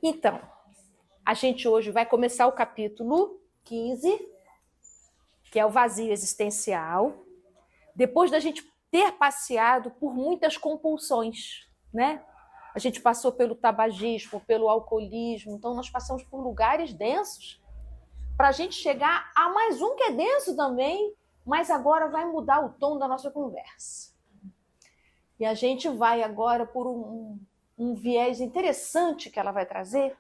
Então, a gente hoje vai começar o capítulo 15, que é o vazio existencial, depois da gente ter passeado por muitas compulsões, né? A gente passou pelo tabagismo, pelo alcoolismo, então nós passamos por lugares densos para a gente chegar a mais um que é denso também, mas agora vai mudar o tom da nossa conversa. E a gente vai agora por um viés interessante que ela vai trazer.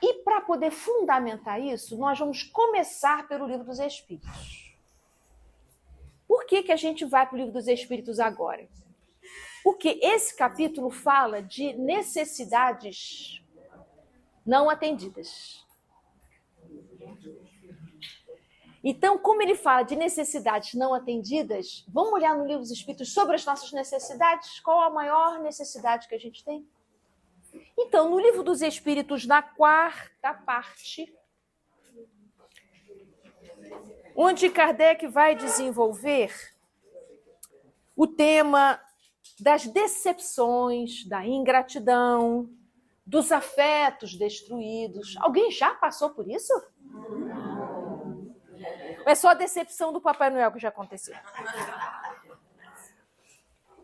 E para poder fundamentar isso, nós vamos começar pelo Livro dos Espíritos. Por que a gente vai para o Livro dos Espíritos agora? Porque esse capítulo fala de necessidades não atendidas. Então, como ele fala de necessidades não atendidas, vamos olhar no Livro dos Espíritos sobre as nossas necessidades? Qual a maior necessidade que a gente tem? Então, no Livro dos Espíritos, na quarta parte, onde Kardec vai desenvolver o tema das decepções, da ingratidão, dos afetos destruídos. Alguém já passou por isso? Ou é só a decepção do Papai Noel que já aconteceu?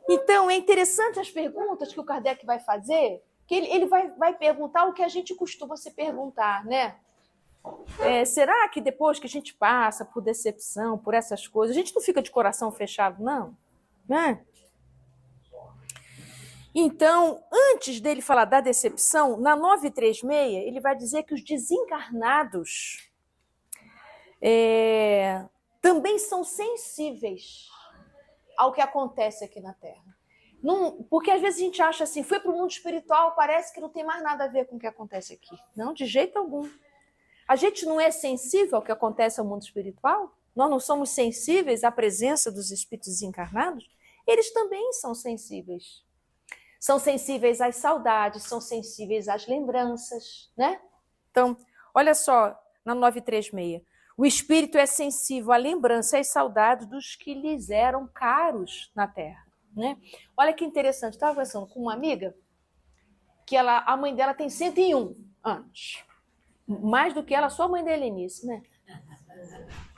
Então, é interessante as perguntas que o Kardec vai fazer, que ele vai perguntar o que a gente costuma se perguntar, né? Será que depois que a gente passa por decepção, por essas coisas, a gente não fica de coração fechado, não? Né? Então, antes dele falar da decepção, na 936, ele vai dizer que os desencarnados também são sensíveis ao que acontece aqui na Terra. Não, porque às vezes a gente acha assim, foi para o mundo espiritual, parece que não tem mais nada a ver com o que acontece aqui. Não, de jeito algum. A gente não é sensível ao que acontece ao mundo espiritual? Nós não somos sensíveis à presença dos espíritos desencarnados? Eles também são sensíveis. São sensíveis às saudades, são sensíveis às lembranças, né? Então, olha só, na 936. O espírito é sensível à lembrança e às saudades dos que lhes eram caros na Terra, né? Olha que interessante, estava conversando com uma amiga que a mãe dela tem 101 anos. Mais do que ela, só a mãe da Helenice, né?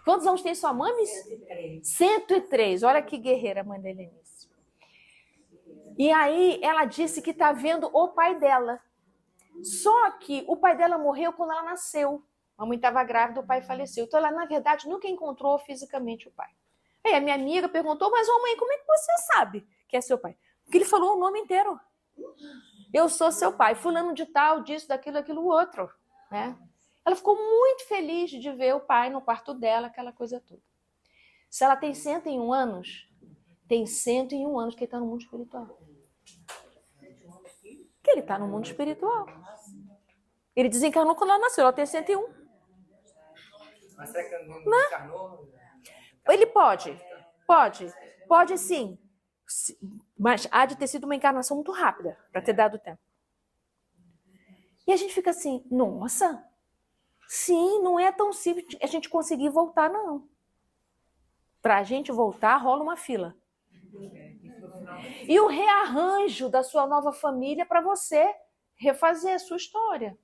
Quantos anos tem sua mãe? 103. 103. Olha que guerreira a mãe da Helenice. E aí ela disse que está vendo o pai dela. Só que o pai dela morreu quando ela nasceu. A mãe estava grávida, o pai faleceu. Então ela, na verdade, nunca encontrou fisicamente o pai. Aí a minha amiga perguntou, mas mãe, como é que você sabe que é seu pai? Porque ele falou o nome inteiro. Eu sou seu pai, fulano de tal, disso, daquilo, outro. Né? Ela ficou muito feliz de ver o pai no quarto dela, aquela coisa toda. Se ela tem 101 anos, tem 101 anos que ele está no mundo espiritual. Que ele está no mundo espiritual. Ele desencarnou quando ela nasceu, ela tem 101. Mas será que não desencarnou? Ele pode sim. Mas há de ter sido uma encarnação muito rápida, para ter dado tempo. E a gente fica assim, nossa, sim, não é tão simples a gente conseguir voltar, não. Para a gente voltar, rola uma fila. E o rearranjo da sua nova família para você refazer a sua história.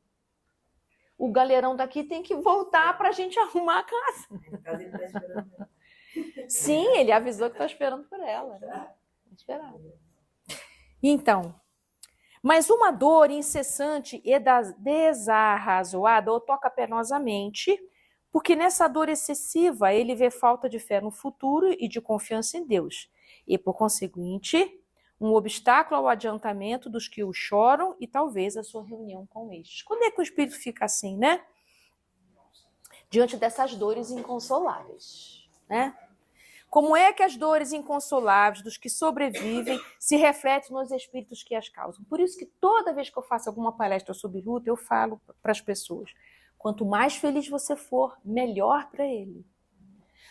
O galerão daqui tem que voltar para a gente arrumar a casa. Sim, ele avisou que está esperando por ela. Né? Então, mas uma dor incessante e desarrazoada o toca penosamente, porque nessa dor excessiva ele vê falta de fé no futuro e de confiança em Deus. E, por conseguinte, um obstáculo ao adiantamento dos que o choram e talvez a sua reunião com estes. Quando é que o espírito fica assim, né? Diante dessas dores inconsoláveis, né? Como é que as dores inconsoláveis dos que sobrevivem se refletem nos espíritos que as causam? Por isso que toda vez que eu faço alguma palestra sobre luta, eu falo para as pessoas, quanto mais feliz você for, melhor para ele.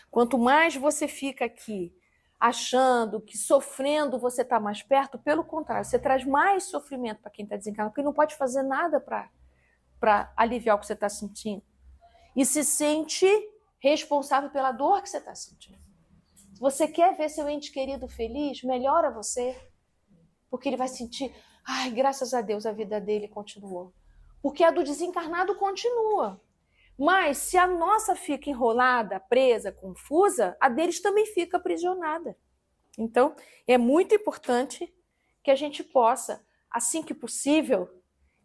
Quanto mais você fica aqui achando que sofrendo você está mais perto, pelo contrário, você traz mais sofrimento para quem está desencarnado, porque não pode fazer nada para aliviar o que você está sentindo. E se sente responsável pela dor que você está sentindo. Se você quer ver seu ente querido feliz, melhora você, porque ele vai sentir, ai, graças a Deus a vida dele continuou. porque a do desencarnado continua. Mas se a nossa fica enrolada, presa, confusa, a deles também fica aprisionada. Então, é muito importante que a gente possa, assim que possível,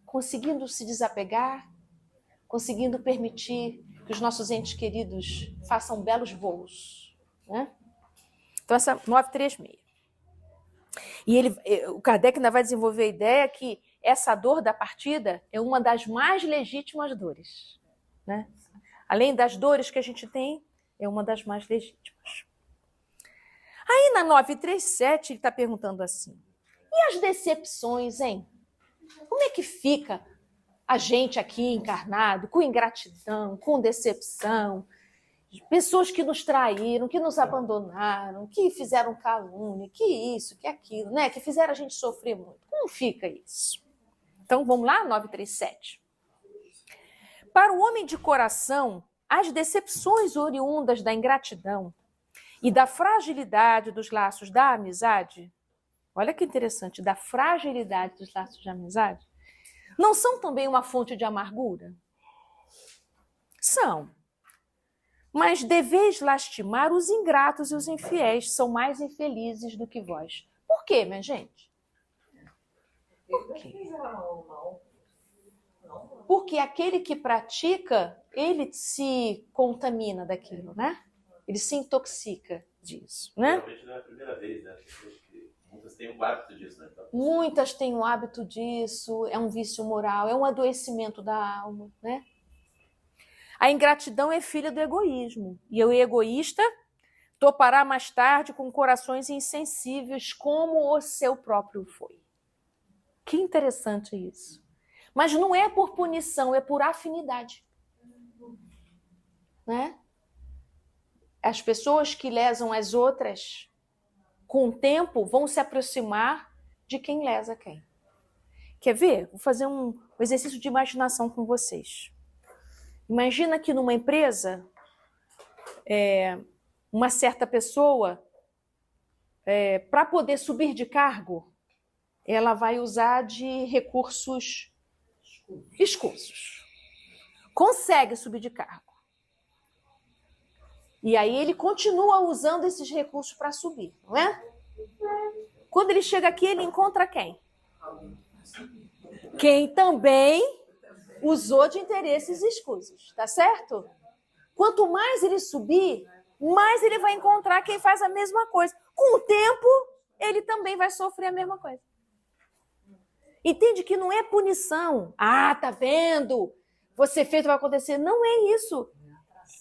conseguindo se desapegar, conseguindo permitir que os nossos entes queridos façam belos voos, né? Então, essa 936. E o Kardec ainda vai desenvolver a ideia que essa dor da partida é uma das mais legítimas dores, né? Além das dores que a gente tem, é uma das mais legítimas. Aí na 937 ele está perguntando assim, e as decepções, hein? Como é que fica a gente aqui encarnado, com ingratidão, com decepção, pessoas que nos traíram, que nos abandonaram, que fizeram calúnia, que isso, que aquilo, né? Que fizeram a gente sofrer muito. Como fica isso? Então vamos lá, 937. Para o homem de coração, as decepções oriundas da ingratidão e da fragilidade dos laços da amizade, olha que interessante, da fragilidade dos laços de amizade, não são também uma fonte de amargura? São. Mas deveis lastimar os ingratos e os infiéis, são mais infelizes do que vós. Por quê, minha gente? Por quê? Porque aquele que pratica, ele se contamina daquilo, né? Ele se intoxica disso, né? Realmente não é a primeira vez, né? Muitas têm o hábito disso, né? Então, muitas têm o hábito disso, é um vício moral, é um adoecimento da alma, né? A ingratidão é filha do egoísmo. E o egoísta topará mais tarde com corações insensíveis, como o seu próprio foi. Que interessante isso. Mas não é por punição, é por afinidade. Né? As pessoas que lesam as outras, com o tempo, vão se aproximar de quem lesa quem. Quer ver? Vou fazer um exercício de imaginação com vocês. Imagina que numa empresa, uma certa pessoa, para poder subir de cargo, ela vai usar de recursos escusos. Consegue subir de cargo. E aí ele continua usando esses recursos para subir, não é? Quando ele chega aqui, ele encontra quem? Quem também usou de interesses escusos, tá certo? Quanto mais ele subir, mais ele vai encontrar quem faz a mesma coisa. Com o tempo, ele também vai sofrer a mesma coisa. Entende que não é punição. Ah, tá vendo? Você fez, vai acontecer. Não é isso.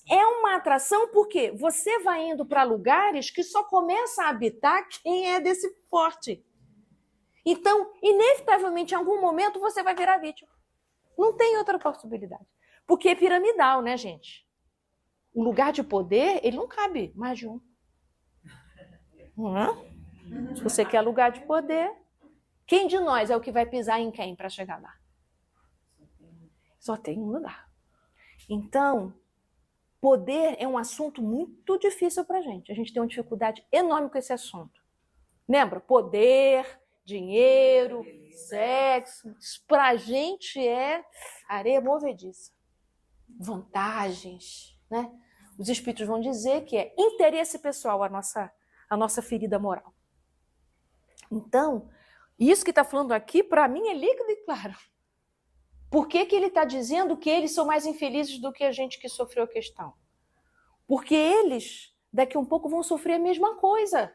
É uma atração porque você vai indo para lugares que só começa a habitar quem é desse porte. Então, inevitavelmente, em algum momento, você vai virar vítima. Não tem outra possibilidade. Porque é piramidal, né, gente? O lugar de poder, ele não cabe mais de um. Se você quer lugar de poder, quem de nós é o que vai pisar em quem para chegar lá? Só tem um lugar. Então, poder é um assunto muito difícil para a gente. A gente tem uma dificuldade enorme com esse assunto. Lembra? Poder, dinheiro, sexo. Isso para a gente é areia movediça. Vantagens, né? Os espíritos vão dizer que é interesse pessoal a nossa ferida moral. Então, isso que está falando aqui, para mim, é líquido e claro. Por que ele está dizendo que eles são mais infelizes do que a gente que sofreu a questão? Porque eles, daqui a um pouco, vão sofrer a mesma coisa.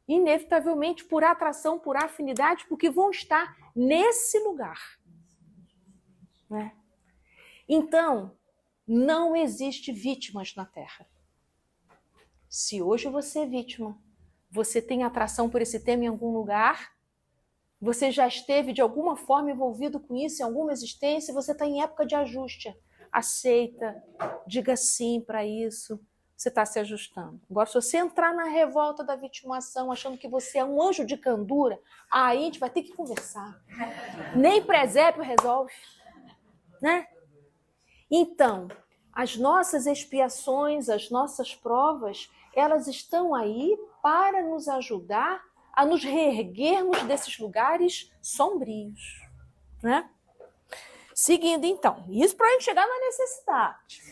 Inevitavelmente, por atração, por afinidade, porque vão estar nesse lugar. Né? Então, não existe vítimas na Terra. Se hoje você é vítima, você tem atração por esse tema em algum lugar, você já esteve de alguma forma envolvido com isso em alguma existência, você está em época de ajuste. Aceita, diga sim para isso, você está se ajustando. Agora, se você entrar na revolta da vitimação, achando que você é um anjo de candura, aí a gente vai ter que conversar. Nem presépio resolve. Né? Então, as nossas expiações, as nossas provas, elas estão aí para nos ajudar a nos reerguermos desses lugares sombrios. Né? Seguindo, então. Isso para a gente chegar na necessidade.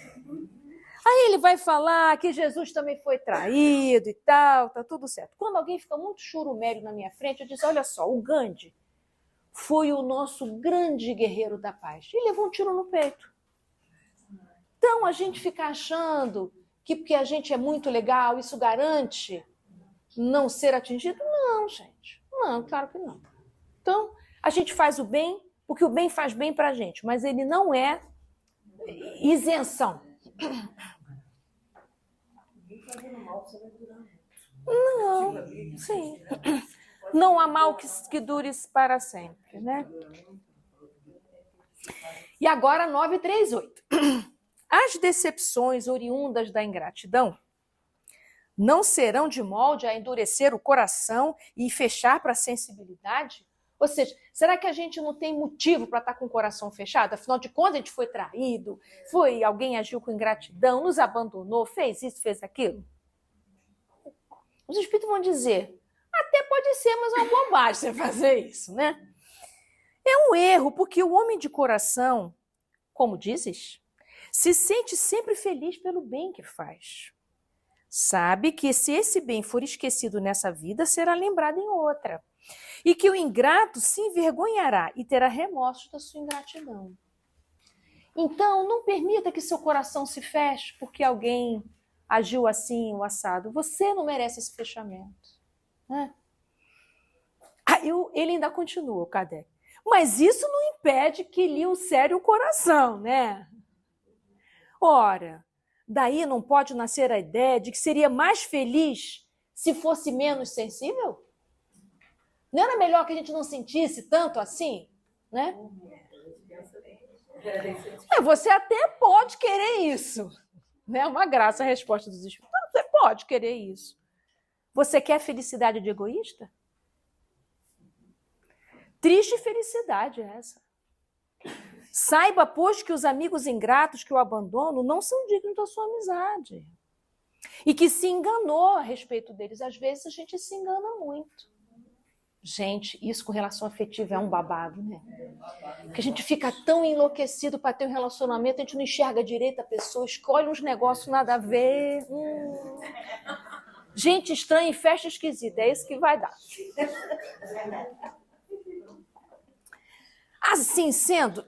Aí ele vai falar que Jesus também foi traído e tal, tá tudo certo. Quando alguém fica muito churumério na minha frente, eu disse, olha só, o Gandhi foi o nosso grande guerreiro da paz. E levou um tiro no peito. Então, a gente fica achando que porque a gente é muito legal, isso garante não ser atingido? Não, gente. Não, claro que não. Então, a gente faz o bem porque o bem faz bem para a gente, mas ele não é isenção. Não, sim. Não há mal que dure para sempre, né? E agora 938. As decepções oriundas da ingratidão não serão de molde a endurecer o coração e fechar para a sensibilidade? Ou seja, será que a gente não tem motivo para estar com o coração fechado? Afinal de contas, a gente foi traído, alguém agiu com ingratidão, nos abandonou, fez isso, fez aquilo? Os espíritos vão dizer, até pode ser, mas é uma bobagem você fazer isso, né? É um erro, porque o homem de coração, como dizes, se sente sempre feliz pelo bem que faz. Sabe que se esse bem for esquecido nessa vida, será lembrado em outra. E que o ingrato se envergonhará e terá remorso da sua ingratidão. Então, não permita que seu coração se feche porque alguém agiu assim, o assado. Você não merece esse fechamento. Né? Aí ele ainda continua, o Kardec. Mas isso não impede que lhe ulcere o coração, né? Ora, daí não pode nascer a ideia de que seria mais feliz se fosse menos sensível? Não era melhor que a gente não sentisse tanto assim? Né? Você até pode querer isso. É uma graça a resposta dos espíritos. Você pode querer isso. Você quer felicidade de egoísta? Triste felicidade é essa. Saiba, pois, que os amigos ingratos que o abandonam não são dignos da sua amizade. E que se enganou a respeito deles. Às vezes a gente se engana muito. Gente, isso com relação afetiva é um babado, né? Porque a gente fica tão enlouquecido para ter um relacionamento, a gente não enxerga direito a pessoa, escolhe uns negócios nada a ver. Gente estranha e festa esquisita, é isso que vai dar. Assim sendo,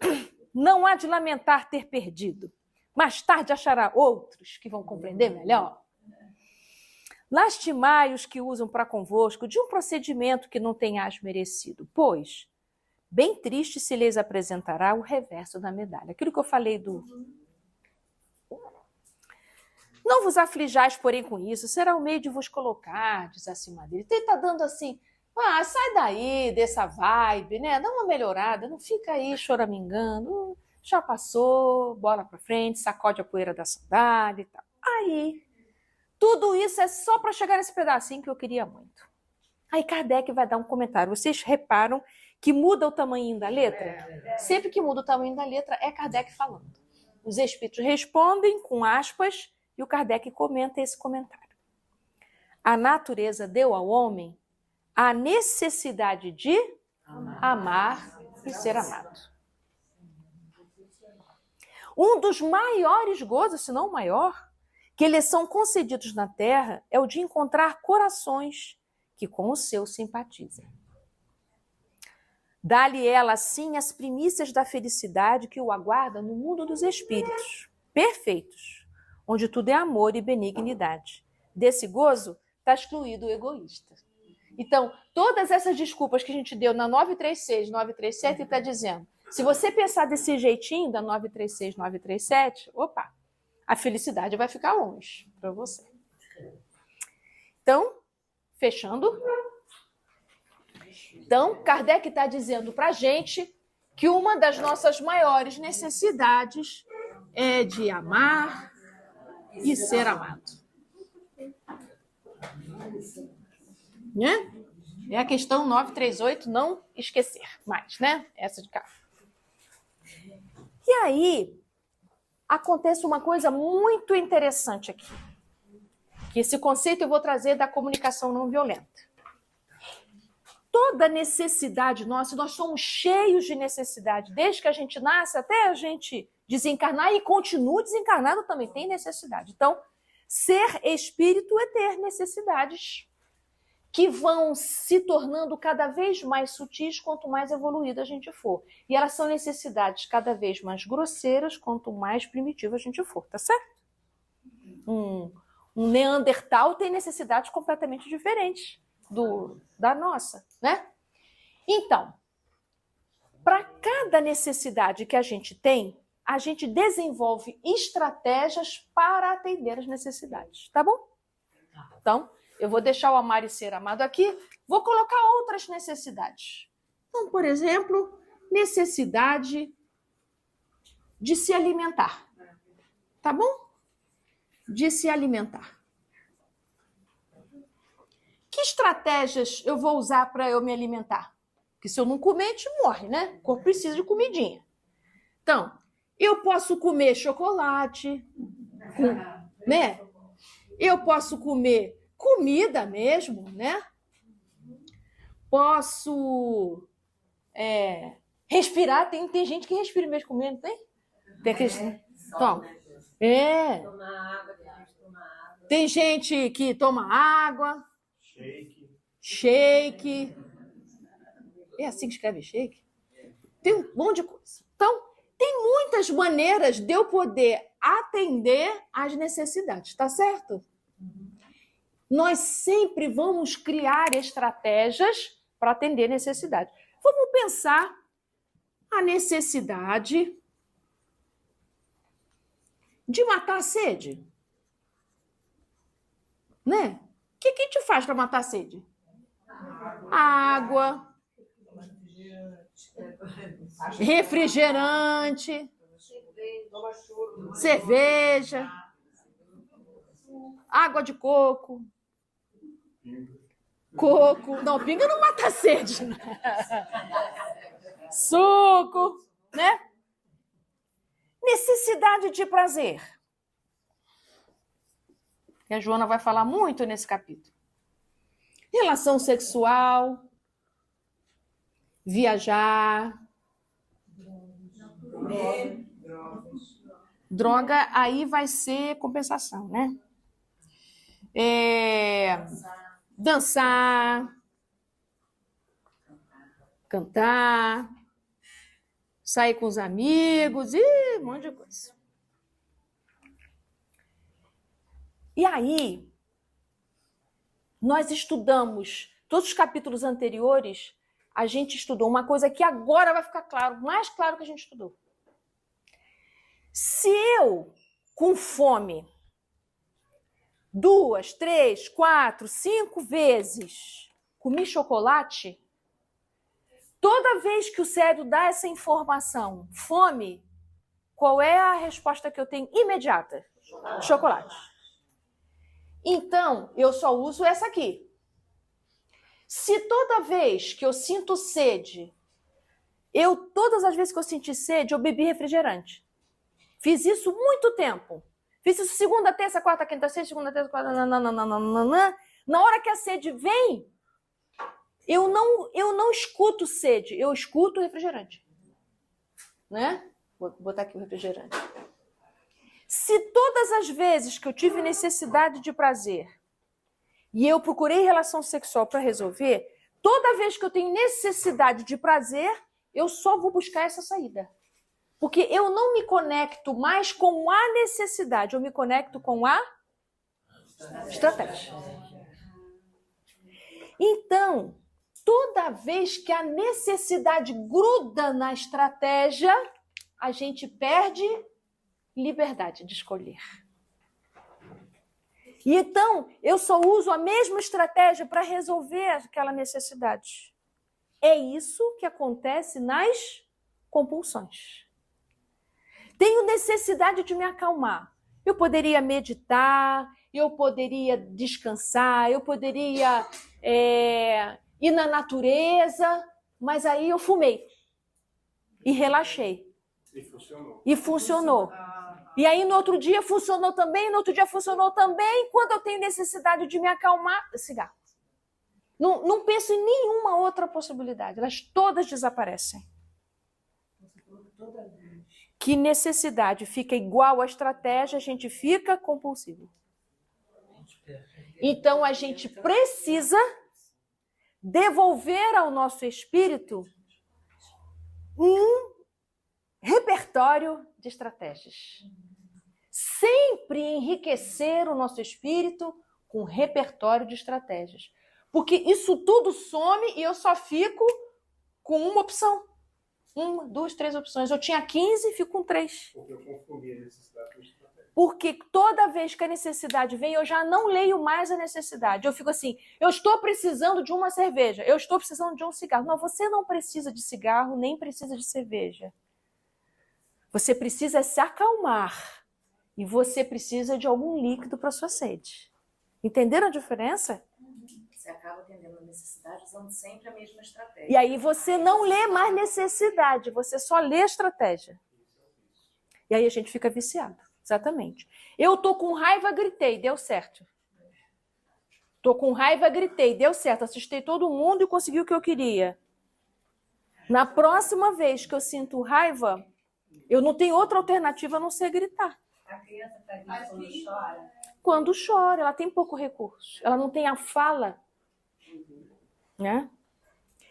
não há de lamentar ter perdido. Mais tarde achará outros que vão compreender melhor. Lastimai os que usam para convosco de um procedimento que não tenhas merecido, pois bem triste se lhes apresentará o reverso da medalha. Aquilo que eu falei do... Não vos aflijais, porém, com isso, será o meio de vos colocardes acima dele. Ele está dando assim, sai daí dessa vibe, né? Dá uma melhorada, não fica aí choramingando, já passou, bola para frente, sacode a poeira da sandália e tal. Aí... Tudo isso é só para chegar nesse pedacinho que eu queria muito. Aí Kardec vai dar um comentário. Vocês reparam que muda o tamanho da letra? Sempre que muda o tamanho da letra, é Kardec falando. Os espíritos respondem com aspas e o Kardec comenta esse comentário. A natureza deu ao homem a necessidade de amar e ser amado. Um dos maiores gozos, se não o maior, que lhes são concedidos na terra é o de encontrar corações que com o seu simpatizem. Dá-lhe ela, assim, as primícias da felicidade que o aguarda no mundo dos espíritos, perfeitos, onde tudo é amor e benignidade. Desse gozo está excluído o egoísta. Então, todas essas desculpas que a gente deu na 936, 937, ele está dizendo, se você pensar desse jeitinho da 936, 937, opa, a felicidade vai ficar longe para você. Então, fechando. Então, Kardec está dizendo para a gente que uma das nossas maiores necessidades é de amar e ser amado. Né? É a questão 938, não esquecer mais, né? Essa de cá. E aí... acontece uma coisa muito interessante aqui. Que esse conceito eu vou trazer da comunicação não violenta. toda necessidade nossa, nós somos cheios de necessidade, desde que a gente nasce até a gente desencarnar e continua desencarnado também tem necessidade. Então, ser espírito é ter necessidades que vão se tornando cada vez mais sutis quanto mais evoluída a gente for. E elas são necessidades cada vez mais grosseiras quanto mais primitiva a gente for, tá certo? Um Neandertal tem necessidades completamente diferentes da nossa, né? Então, para cada necessidade que a gente tem, a gente desenvolve estratégias para atender as necessidades, tá bom? Então, eu vou deixar o amar e ser amado aqui, vou colocar outras necessidades. Então, por exemplo, necessidade de se alimentar, tá bom? De se alimentar. Que estratégias eu vou usar para eu me alimentar? Porque se eu não comer, a gente morre, né? O corpo precisa de comidinha. Então, eu posso comer chocolate, né? Eu posso comer comida mesmo, né? Posso respirar. Tem gente que respira mesmo comendo, tem? Tem aqueles... Então, tem gente que toma água. Shake. É assim que escreve shake? Tem um monte de coisa. Então, tem muitas maneiras de eu poder atender às necessidades, tá certo? Nós sempre vamos criar estratégias para atender necessidade. Vamos pensar a necessidade de matar a sede. Né? O que a gente faz para matar a sede? Água, refrigerante, cerveja, água de coco. Não, pinga não mata a sede. Né? Suco, né? Necessidade de prazer. Que a Joana vai falar muito nesse capítulo. Relação sexual, viajar, droga, aí vai ser compensação, né? Dançar, cantar, sair com os amigos, e um monte de coisa. E aí, nós estudamos, todos os capítulos anteriores, a gente estudou uma coisa que agora vai ficar claro, mais claro que a gente estudou. Se eu, com fome, 2, 3, 4, 5 vezes comi chocolate, toda vez que o cérebro dá essa informação, fome, qual é a resposta que eu tenho imediata? Chocolate. Então, eu só uso essa aqui. Se toda vez que eu sinto sede, todas as vezes que eu senti sede, eu bebi refrigerante. Fiz isso muito tempo. Fiz isso segunda, terça, quarta, quinta, sexta, segunda, terça, quarta, na hora que a sede vem, eu não escuto sede, eu escuto refrigerante. Né? Vou botar aqui o refrigerante. Se todas as vezes que eu tive necessidade de prazer e eu procurei relação sexual para resolver, toda vez que eu tenho necessidade de prazer, eu só vou buscar essa saída. Porque eu não me conecto mais com a necessidade, eu me conecto com a estratégia. Então, toda vez que a necessidade gruda na estratégia, a gente perde liberdade de escolher. E então, eu só uso a mesma estratégia para resolver aquela necessidade. É isso que acontece nas compulsões. Tenho necessidade de me acalmar. Eu poderia meditar, eu poderia descansar, eu poderia ir na natureza, mas aí eu fumei e relaxei. E funcionou. E aí no outro dia funcionou também, no outro dia funcionou também. Quando eu tenho necessidade de me acalmar, cigarro. Não penso em nenhuma outra possibilidade. Elas todas desaparecem. Que necessidade fica igual à estratégia, a gente fica compulsivo. Então, a gente precisa devolver ao nosso espírito um repertório de estratégias. Sempre enriquecer o nosso espírito com repertório de estratégias. Porque isso tudo some e eu só fico com uma opção. 1, 2, 3 opções. Eu tinha 15, fico com 3. Porque eu confundi a necessidade com a estratégia. Porque toda vez que a necessidade vem, eu já não leio mais a necessidade. Eu fico assim, eu estou precisando de uma cerveja, eu estou precisando de um cigarro. Não, você não precisa de cigarro, nem precisa de cerveja. Você precisa se acalmar. E você precisa de algum líquido para sua sede. Entenderam a diferença? Você acaba atendendo a necessidade usando sempre a mesma estratégia. E aí você não lê mais necessidade, você só lê a estratégia. E aí a gente fica viciado. Exatamente. Eu tô com raiva, gritei, deu certo. Tô com raiva, gritei, deu certo. Assustei todo mundo e consegui o que eu queria. Na próxima vez que eu sinto raiva, eu não tenho outra alternativa a não ser gritar. A criança faz isso quando chora? Quando chora, ela tem pouco recurso. Ela não tem a fala. Né?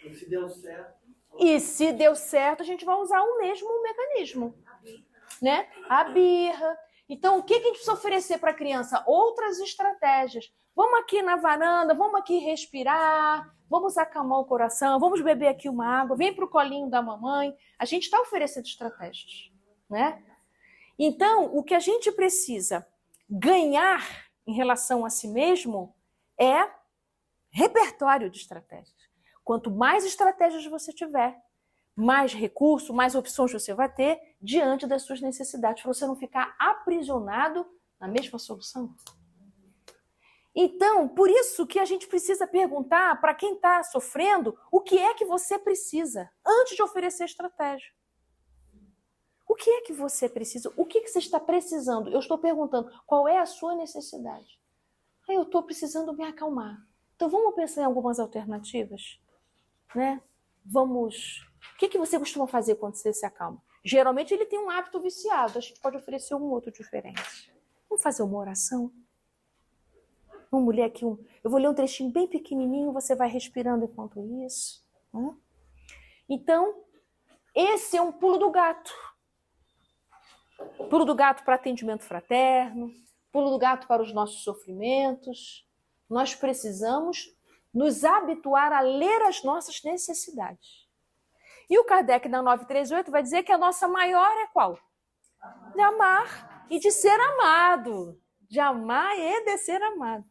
E se deu certo? E se deu certo, a gente vai usar o mesmo mecanismo. Né? A birra. Então, o que a gente precisa oferecer para a criança? Outras estratégias. Vamos aqui na varanda, vamos aqui respirar, vamos acalmar o coração, vamos beber aqui uma água, vem para o colinho da mamãe. A gente está oferecendo estratégias. Né? Então, o que a gente precisa ganhar em relação a si mesmo é repertório de estratégias. Quanto mais estratégias você tiver, mais recurso, mais opções você vai ter diante das suas necessidades, para você não ficar aprisionado na mesma solução. Então, por isso que a gente precisa perguntar para quem está sofrendo o que é que você precisa antes de oferecer estratégia. O que é que você precisa? O que você está precisando? Eu estou perguntando, qual é a sua necessidade? Eu estou precisando me acalmar. Então, vamos pensar em algumas alternativas? Né? Vamos... O que você costuma fazer quando você se acalma? Geralmente ele tem um hábito viciado, a gente pode oferecer um outro diferente. Vamos fazer uma oração? Vamos ler aqui Eu vou ler um trechinho bem pequenininho, você vai respirando enquanto isso. Né? Então, esse é um pulo do gato. Pulo do gato para atendimento fraterno, pulo do gato para os nossos sofrimentos. Nós precisamos nos habituar a ler as nossas necessidades. E o Kardec, na 938, vai dizer que a nossa maior é qual? De amar e de ser amado. De amar e de ser amado.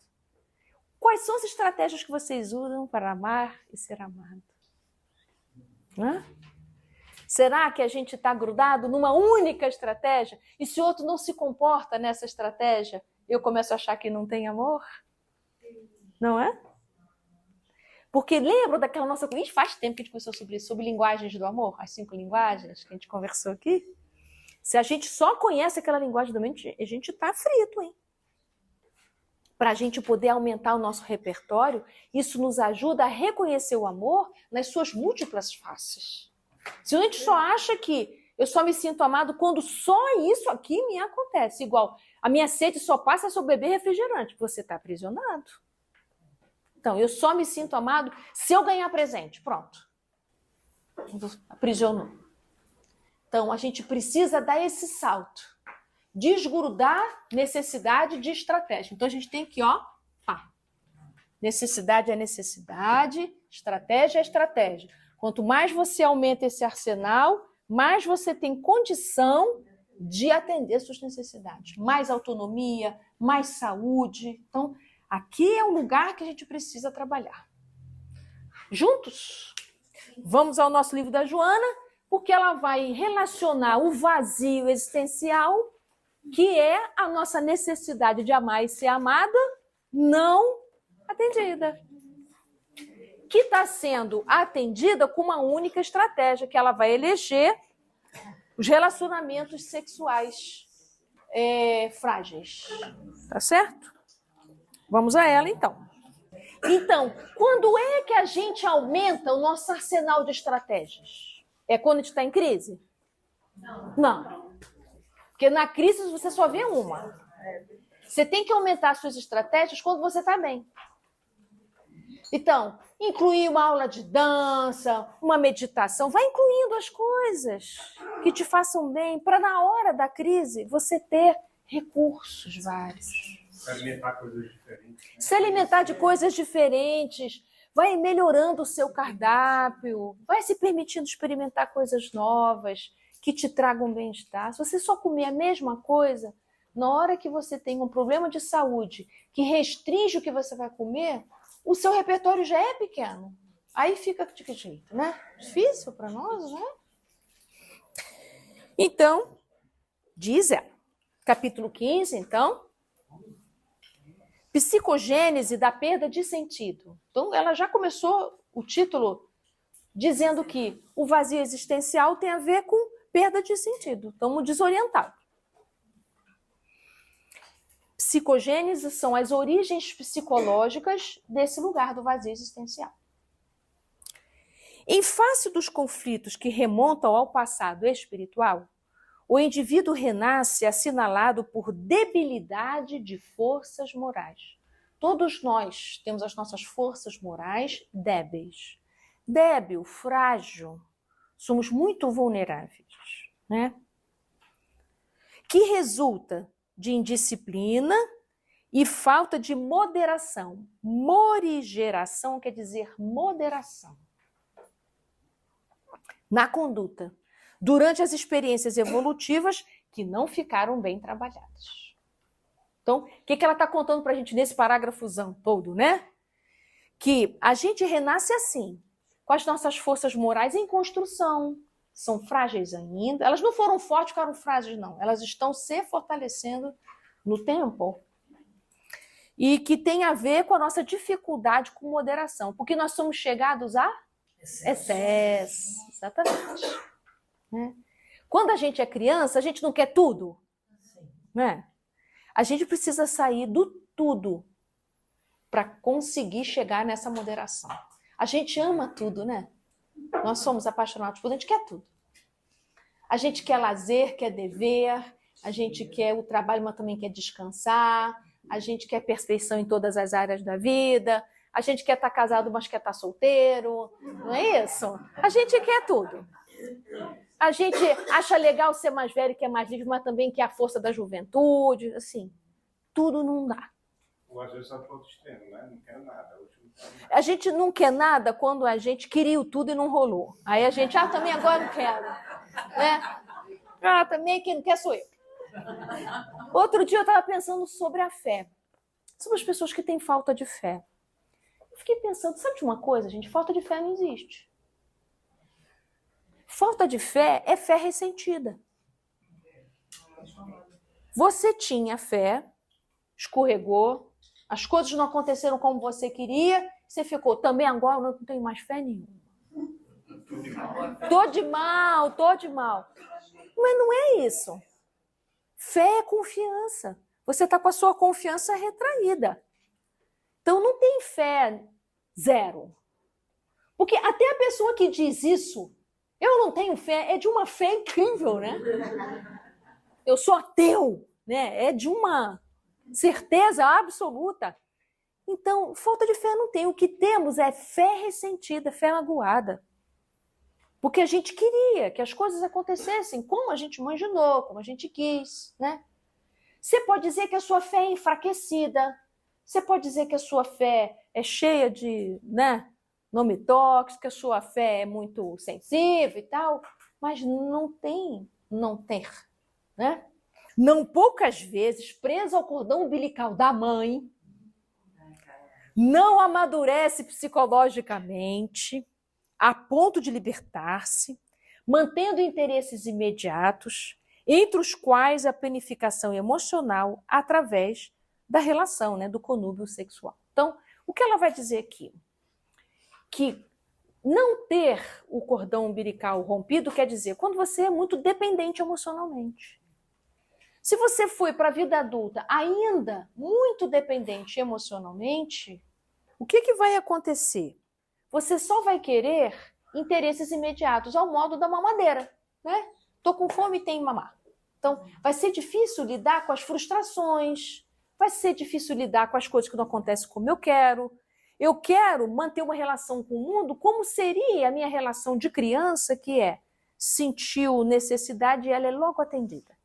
Quais são as estratégias que vocês usam para amar e ser amado? Hã? Será que a gente está grudado numa única estratégia? E se o outro não se comporta nessa estratégia, eu começo a achar que não tem amor? Não é? Porque lembra daquela nossa... Faz tempo que a gente conversou sobre linguagens do amor, as 5 linguagens que a gente conversou aqui. Se a gente só conhece aquela linguagem do amor, a gente está frito, hein? Para a gente poder aumentar o nosso repertório, isso nos ajuda a reconhecer o amor nas suas múltiplas faces. Se a gente só acha que eu só me sinto amado quando só isso aqui me acontece, igual a minha sede só passa se eu beber refrigerante, você está aprisionado. Então, eu só me sinto amado se eu ganhar presente. Pronto. Aprisionou. Então, a gente precisa dar esse salto. Desgrudar necessidade de estratégia. Então, a gente tem que, necessidade é necessidade, estratégia é estratégia. Quanto mais você aumenta esse arsenal, mais você tem condição de atender suas necessidades. Mais autonomia, mais saúde. Então, aqui é um lugar que a gente precisa trabalhar. Juntos? Vamos ao nosso livro da Joana, porque ela vai relacionar o vazio existencial, que é a nossa necessidade de amar e ser amada, não atendida. Que está sendo atendida com uma única estratégia, que ela vai eleger os relacionamentos sexuais frágeis. Tá certo? Vamos a ela, então. Então, quando é que a gente aumenta o nosso arsenal de estratégias? É quando a gente está em crise? Não. Porque na crise você só vê uma. Você tem que aumentar as suas estratégias quando você está bem. Então, incluir uma aula de dança, uma meditação, vai incluindo as coisas que te façam bem, para na hora da crise você ter recursos vários. Se alimentar coisas diferentes. Né? Se alimentar de coisas diferentes, vai melhorando o seu cardápio, vai se permitindo experimentar coisas novas que te tragam bem-estar. Se você só comer a mesma coisa, na hora que você tem um problema de saúde que restringe o que você vai comer, o seu repertório já é pequeno. Aí fica de que jeito, né? Difícil para nós, né? Então, diz ela, capítulo 15, então, psicogênese da perda de sentido. Então, ela já começou o título dizendo que o vazio existencial tem a ver com perda de sentido. Estamos desorientados. Psicogênese são as origens psicológicas desse lugar do vazio existencial. Em face dos conflitos que remontam ao passado espiritual, o indivíduo renasce assinalado por debilidade de forças morais. Todos nós temos as nossas forças morais débeis. Débil, frágil, somos muito vulneráveis, né? Que resulta de indisciplina e falta de moderação. Morigeração quer dizer moderação na conduta, durante as experiências evolutivas que não ficaram bem trabalhadas. Então, o que ela está contando para a gente nesse parágrafozão todo, né? Que a gente renasce assim, com as nossas forças morais em construção, são frágeis ainda. Elas não foram fortes, ficaram frágeis, não. Elas estão se fortalecendo no tempo. E que tem a ver com a nossa dificuldade com moderação, porque nós somos chegados a excesso. Exatamente. Né? Quando a gente é criança, a gente não quer tudo. Né? A gente precisa sair do tudo para conseguir chegar nessa moderação. A gente ama tudo, né? Nós somos apaixonados por tudo, a gente quer tudo. A gente quer lazer, quer dever, a gente quer o trabalho, mas também quer descansar, a gente quer perfeição em todas as áreas da vida, a gente quer estar casado, mas quer estar solteiro, não é isso? A gente quer tudo. A gente acha legal ser mais velho, quer mais livre, mas também quer a força da juventude, assim, tudo não dá. Ou às vezes só para outro extremo, né? Não quero nada. A gente não quer nada quando a gente queria tudo e não rolou. Aí a gente, também agora não quero. Né? Também quem não quer sou eu. Outro dia eu estava pensando sobre a fé. Sobre as pessoas que têm falta de fé. Eu fiquei pensando, sabe de uma coisa, gente? Falta de fé não existe. Falta de fé é fé ressentida. Você tinha fé, escorregou, as coisas não aconteceram como você queria, você ficou, também agora eu não tenho mais fé nenhuma. Tô de mal. Mas não é isso. Fé é confiança. Você está com a sua confiança retraída. Então não tem fé zero. Porque até a pessoa que diz isso, eu não tenho fé, é de uma fé incrível, né? Eu sou ateu, né? É de uma certeza absoluta. Então, falta de fé não tem. O que temos é fé ressentida, fé magoada. Porque a gente queria que as coisas acontecessem como a gente imaginou, como a gente quis, né? Você pode dizer que a sua fé é enfraquecida. Você pode dizer que a sua fé é cheia de, né, nome tóxico, que a sua fé é muito sensível e tal. Mas não ter, né? Não poucas vezes, preso ao cordão umbilical da mãe, não amadurece psicologicamente a ponto de libertar-se, mantendo interesses imediatos, entre os quais a planificação emocional através da relação, né, do conúbio sexual. Então, o que ela vai dizer aqui? Que não ter o cordão umbilical rompido quer dizer quando você é muito dependente emocionalmente. Se você foi para a vida adulta ainda muito dependente emocionalmente, o que vai acontecer? Você só vai querer interesses imediatos, ao modo da mamadeira, né? Tô com fome e tenho que mamar. Então, vai ser difícil lidar com as frustrações, vai ser difícil lidar com as coisas que não acontecem como eu quero. Eu quero manter uma relação com o mundo como seria a minha relação de criança, que sentiu necessidade e ela é logo atendida.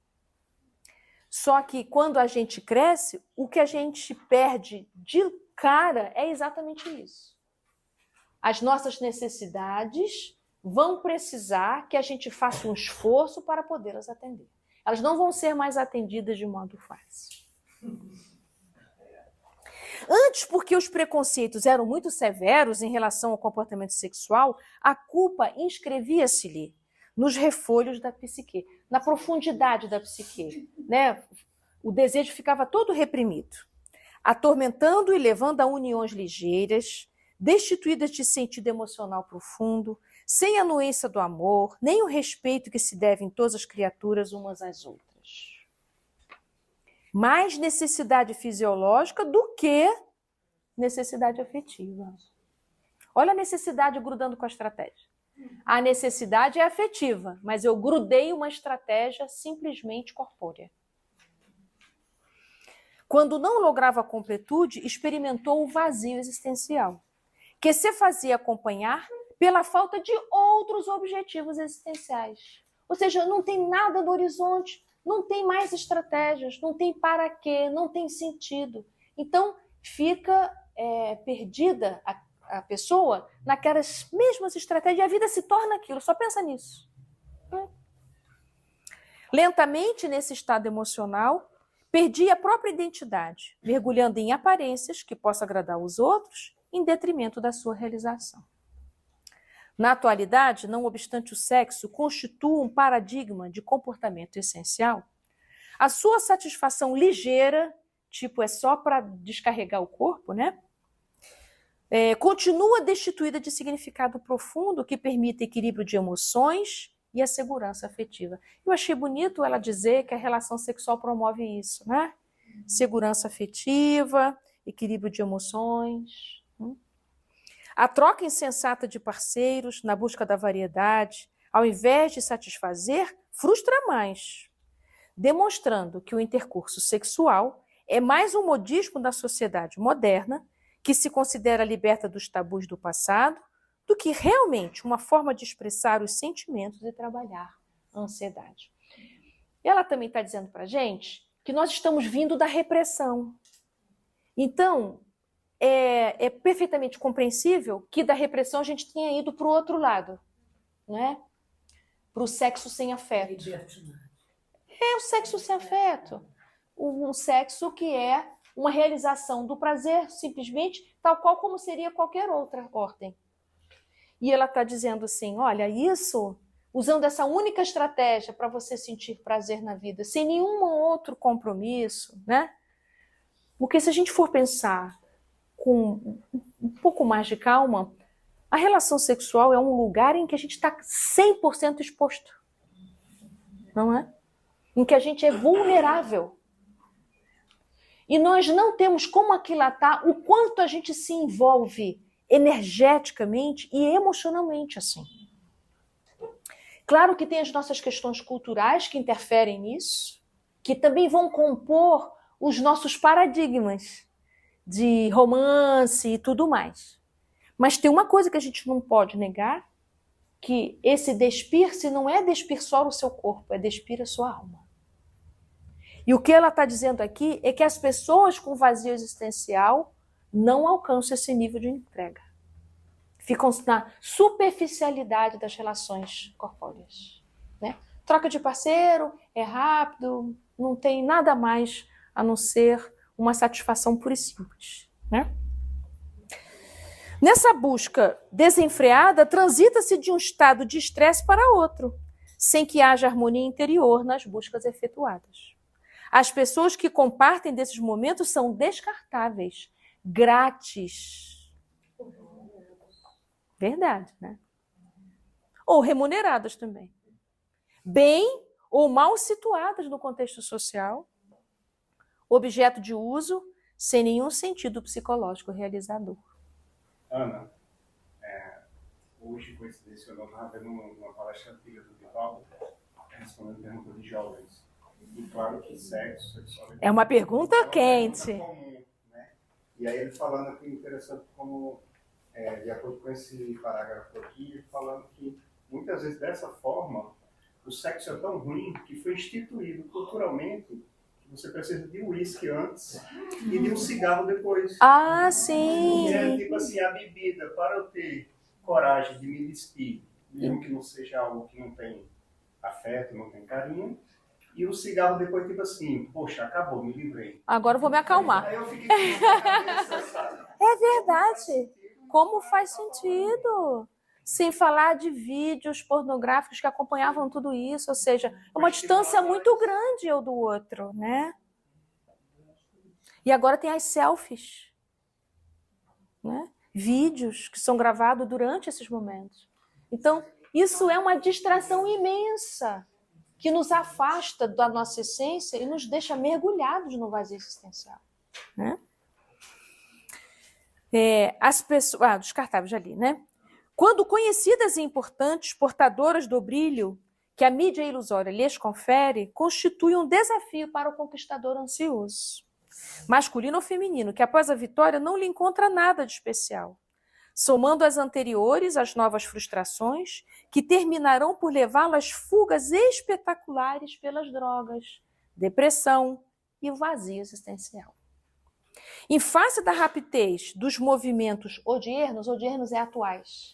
Só que quando a gente cresce, o que a gente perde de cara é exatamente isso. As nossas necessidades vão precisar que a gente faça um esforço para podê-las atender. Elas não vão ser mais atendidas de modo fácil. Antes, porque os preconceitos eram muito severos em relação ao comportamento sexual, a culpa inscrevia-se-lhe nos refolhos da psique, na profundidade da psique, né? O desejo ficava todo reprimido, atormentando e levando a uniões ligeiras, destituídas de sentido emocional profundo, sem a anuência do amor, nem o respeito que se deve em todas as criaturas umas às outras. Mais necessidade fisiológica do que necessidade afetiva. Olha a necessidade grudando com a estratégia. A necessidade é afetiva, mas eu grudei uma estratégia simplesmente corpórea. Quando não lograva a completude, experimentou o vazio existencial, que se fazia acompanhar pela falta de outros objetivos existenciais. Ou seja, não tem nada no horizonte, não tem mais estratégias, não tem para quê, não tem sentido. Então, fica perdida a pessoa naquelas mesmas estratégias e a vida se torna aquilo, só pensa nisso. Lentamente, nesse estado emocional, perdia a própria identidade, mergulhando em aparências que possam agradar os outros em detrimento da sua realização. Na atualidade, não obstante o sexo constitua um paradigma de comportamento essencial, a sua satisfação ligeira, tipo é só para descarregar o corpo, né? Continua destituída de significado profundo que permite equilíbrio de emoções e a segurança afetiva. Eu achei bonito ela dizer que a relação sexual promove isso, né? Segurança afetiva, equilíbrio de emoções. A troca insensata de parceiros na busca da variedade, ao invés de satisfazer, frustra mais, demonstrando que o intercurso sexual é mais um modismo da sociedade moderna, que se considera liberta dos tabus do passado, do que realmente uma forma de expressar os sentimentos e trabalhar a ansiedade. Ela também está dizendo para a gente que nós estamos vindo da repressão. Então, é perfeitamente compreensível que da repressão a gente tenha ido para o outro lado, né? Para o sexo sem afeto. É o sexo sem afeto. Um sexo que é uma realização do prazer, simplesmente, tal qual como seria qualquer outra ordem. E ela está dizendo assim, olha, isso, usando essa única estratégia para você sentir prazer na vida, sem nenhum outro compromisso, né? Porque se a gente for pensar com um pouco mais de calma, a relação sexual é um lugar em que a gente está 100% exposto, não é? Em que a gente é vulnerável. E nós não temos como aquilatar o quanto a gente se envolve energeticamente e emocionalmente assim. Claro que tem as nossas questões culturais que interferem nisso, que também vão compor os nossos paradigmas de romance e tudo mais. Mas tem uma coisa que a gente não pode negar, que esse despir-se não é despir só o seu corpo, é despir a sua alma. E o que ela está dizendo aqui é que as pessoas com vazio existencial não alcançam esse nível de entrega. Ficam na superficialidade das relações corpóreas, né? Troca de parceiro, é rápido, não tem nada mais a não ser uma satisfação pura e simples, né? Nessa busca desenfreada, transita-se de um estado de estresse para outro, sem que haja harmonia interior nas buscas efetuadas. As pessoas que compartem desses momentos são descartáveis, grátis. Verdade, né? Ou remuneradas também. Bem ou mal situadas no contexto social, objeto de uso sem nenhum sentido psicológico realizador. Ana, hoje, coincidencialmente, eu estava vendo uma palestra antiga do Divaldo, respondendo perguntas de jovens. E claro que sexualidade... É uma pergunta quente. É comum, né? E aí ele falando aqui, interessante como, de acordo com esse parágrafo aqui, falando que muitas vezes dessa forma, o sexo é tão ruim que foi instituído culturalmente que você precisa de um uísque antes e de um cigarro depois. Ah, sim! E é tipo assim, a bebida, para eu ter coragem de me despir, mesmo que não seja algo que não tem afeto, não tem carinho, e o cigarro depois, tipo assim, poxa, acabou, me livrei. Agora eu vou me acalmar. Aí eu fiquei com a cabeça, sabe? É verdade. Como faz sentido? Sem falar de vídeos pornográficos que acompanhavam tudo isso, ou seja, é uma distância muito grande um do outro, né? E agora tem as selfies, né? Vídeos que são gravados durante esses momentos. Então, isso é uma distração imensa que nos afasta da nossa essência e nos deixa mergulhados no vazio existencial, né? As pessoas, descartáveis ali, né? Quando conhecidas e importantes, portadoras do brilho que a mídia ilusória lhes confere, constitui um desafio para o conquistador ansioso, masculino ou feminino, que após a vitória não lhe encontra nada de especial, somando as anteriores às novas frustrações, que terminarão por levá-lo às fugas espetaculares pelas drogas, depressão e o vazio existencial. Em face da rapidez dos movimentos odiernos é atuais,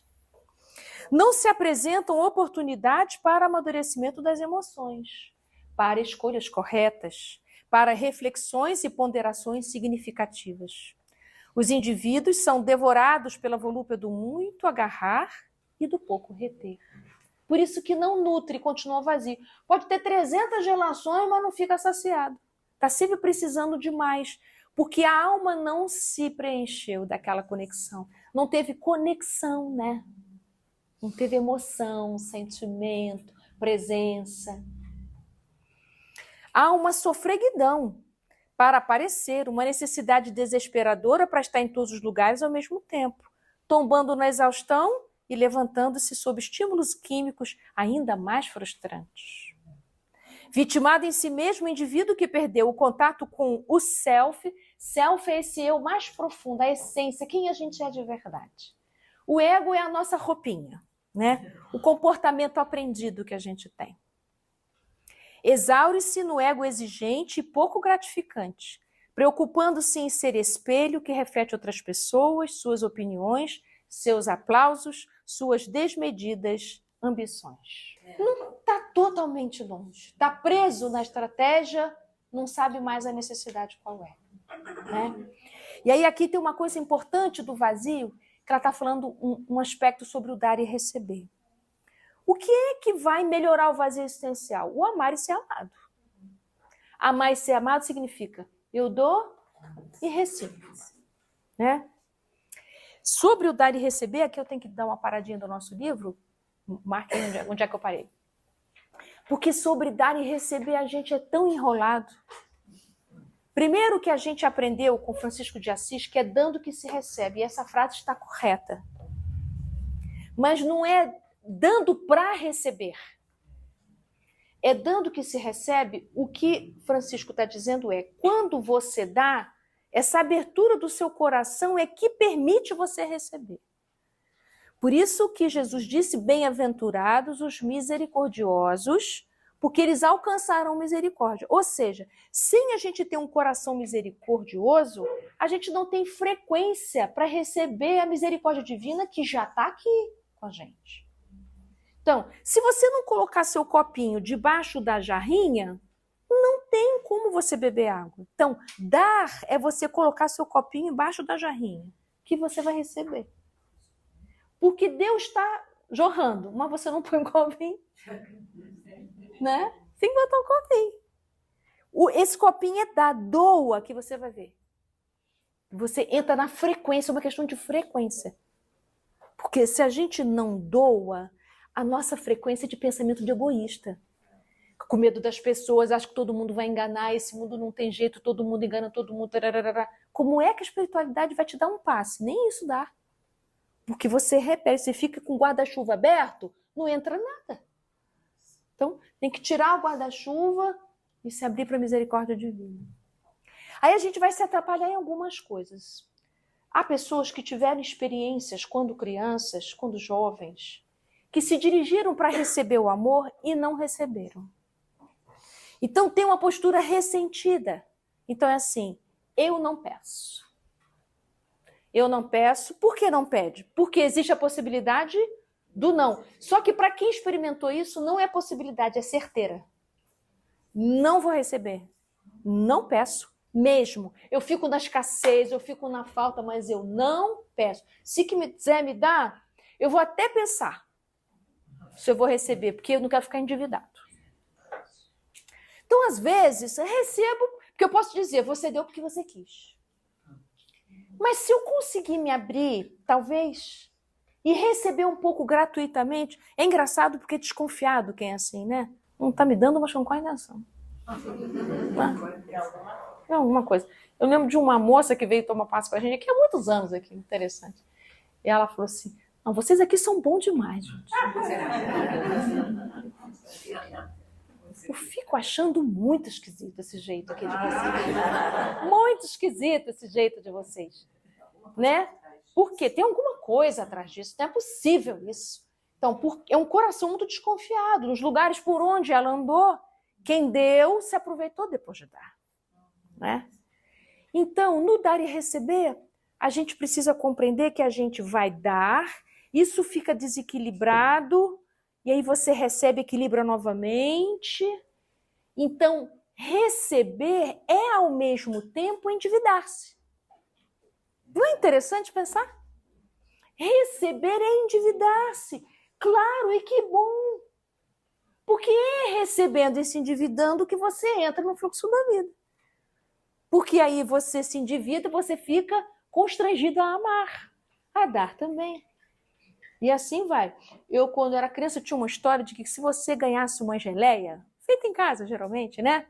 não se apresentam oportunidades para amadurecimento das emoções, para escolhas corretas, para reflexões e ponderações significativas. Os indivíduos são devorados pela volúpia do muito agarrar e do pouco reter. Por isso que não nutre, continua vazio. Pode ter 300 relações, mas não fica saciado. Está sempre precisando de mais, porque a alma não se preencheu daquela conexão. Não teve conexão, né? Não teve emoção, sentimento, presença. Há uma sofreguidão para aparecer, uma necessidade desesperadora para estar em todos os lugares ao mesmo tempo, tombando na exaustão e levantando-se sob estímulos químicos ainda mais frustrantes. Vitimado em si mesmo, o indivíduo que perdeu o contato com o self é esse eu mais profundo, a essência, quem a gente é de verdade. O ego é a nossa roupinha, né? O comportamento aprendido que a gente tem. Exaure-se no ego exigente e pouco gratificante, preocupando-se em ser espelho que reflete outras pessoas, suas opiniões, seus aplausos, suas desmedidas ambições. Não está totalmente longe. Está preso na estratégia, não sabe mais a necessidade qual é. Né? E aí aqui tem uma coisa importante do vazio, que ela está falando um aspecto sobre o dar e receber. O que é que vai melhorar o vazio existencial? O amar e ser amado. Amar e ser amado significa eu dou e recebo. Né? Sobre o dar e receber, aqui eu tenho que dar uma paradinha do nosso livro. Marquem onde é que eu parei. Porque sobre dar e receber a gente é tão enrolado. Primeiro que a gente aprendeu com Francisco de Assis, que é dando que se recebe. E essa frase está correta. Mas não é dando para receber. É dando que se recebe. O que Francisco está dizendo é, quando você dá, essa abertura do seu coração é que permite você receber. Por isso que Jesus disse, bem-aventurados os misericordiosos, porque eles alcançarão misericórdia. Ou seja, sem a gente ter um coração misericordioso, a gente não tem frequência para receber a misericórdia divina que já está aqui com a gente. Então, se você não colocar seu copinho debaixo da jarrinha, não tem como você beber água. Então, dar é você colocar seu copinho embaixo da jarrinha, que você vai receber. Porque Deus está jorrando, mas você não põe um copinho. Né? Tem que botar um copinho. Esse copinho é da doa que você vai ver. Você entra na frequência, é uma questão de frequência. Porque se a gente não doa, a nossa frequência é de pensamento de egoísta. Com medo das pessoas, acho que todo mundo vai enganar, esse mundo não tem jeito, todo mundo engana todo mundo. Tararara. Como é que a espiritualidade vai te dar um passe? Nem isso dá. Porque você repele, você fica com o guarda-chuva aberto, não entra nada. Então, tem que tirar o guarda-chuva e se abrir para a misericórdia divina. Aí a gente vai se atrapalhar em algumas coisas. Há pessoas que tiveram experiências quando crianças, quando jovens, que se dirigiram para receber o amor e não receberam. Então tem uma postura ressentida. Então é assim, eu não peço. Eu não peço. Por que não pede? Porque existe a possibilidade do não. Só que para quem experimentou isso, não é possibilidade, é certeira. Não vou receber. Não peço. Mesmo. Eu fico na escassez, eu fico na falta, mas eu não peço. Se quiser me dar, eu vou até pensar se eu vou receber, porque eu não quero ficar endividado. Então, às vezes, eu recebo, porque eu posso dizer, você deu porque você quis. Mas se eu conseguir me abrir, talvez, e receber um pouco gratuitamente, é engraçado porque é desconfiado quem é assim, né? Não está me dando, mas com qual intenção? É alguma coisa. Eu lembro de uma moça que veio tomar passe com a gente aqui há muitos anos aqui, interessante. E ela falou assim, não, vocês aqui são bons demais, gente. Eu fico achando muito esquisito esse jeito aqui de vocês. Muito esquisito esse jeito de vocês. Né? Porque tem alguma coisa atrás disso, não é possível isso. Então, é um coração muito desconfiado. Nos lugares por onde ela andou, quem deu se aproveitou depois de dar. Né? Então, no dar e receber, a gente precisa compreender que a gente vai dar, isso fica desequilibrado, e aí você recebe, equilibra novamente. Então, receber é, ao mesmo tempo, endividar-se. Não é interessante pensar? Receber é endividar-se. Claro, e que bom! Porque é recebendo e se endividando que você entra no fluxo da vida. Porque aí você se endivida, você fica constrangido a amar, a dar também. E assim vai. Eu, quando era criança, tinha uma história de que se você ganhasse uma geleia, feita em casa, geralmente, né?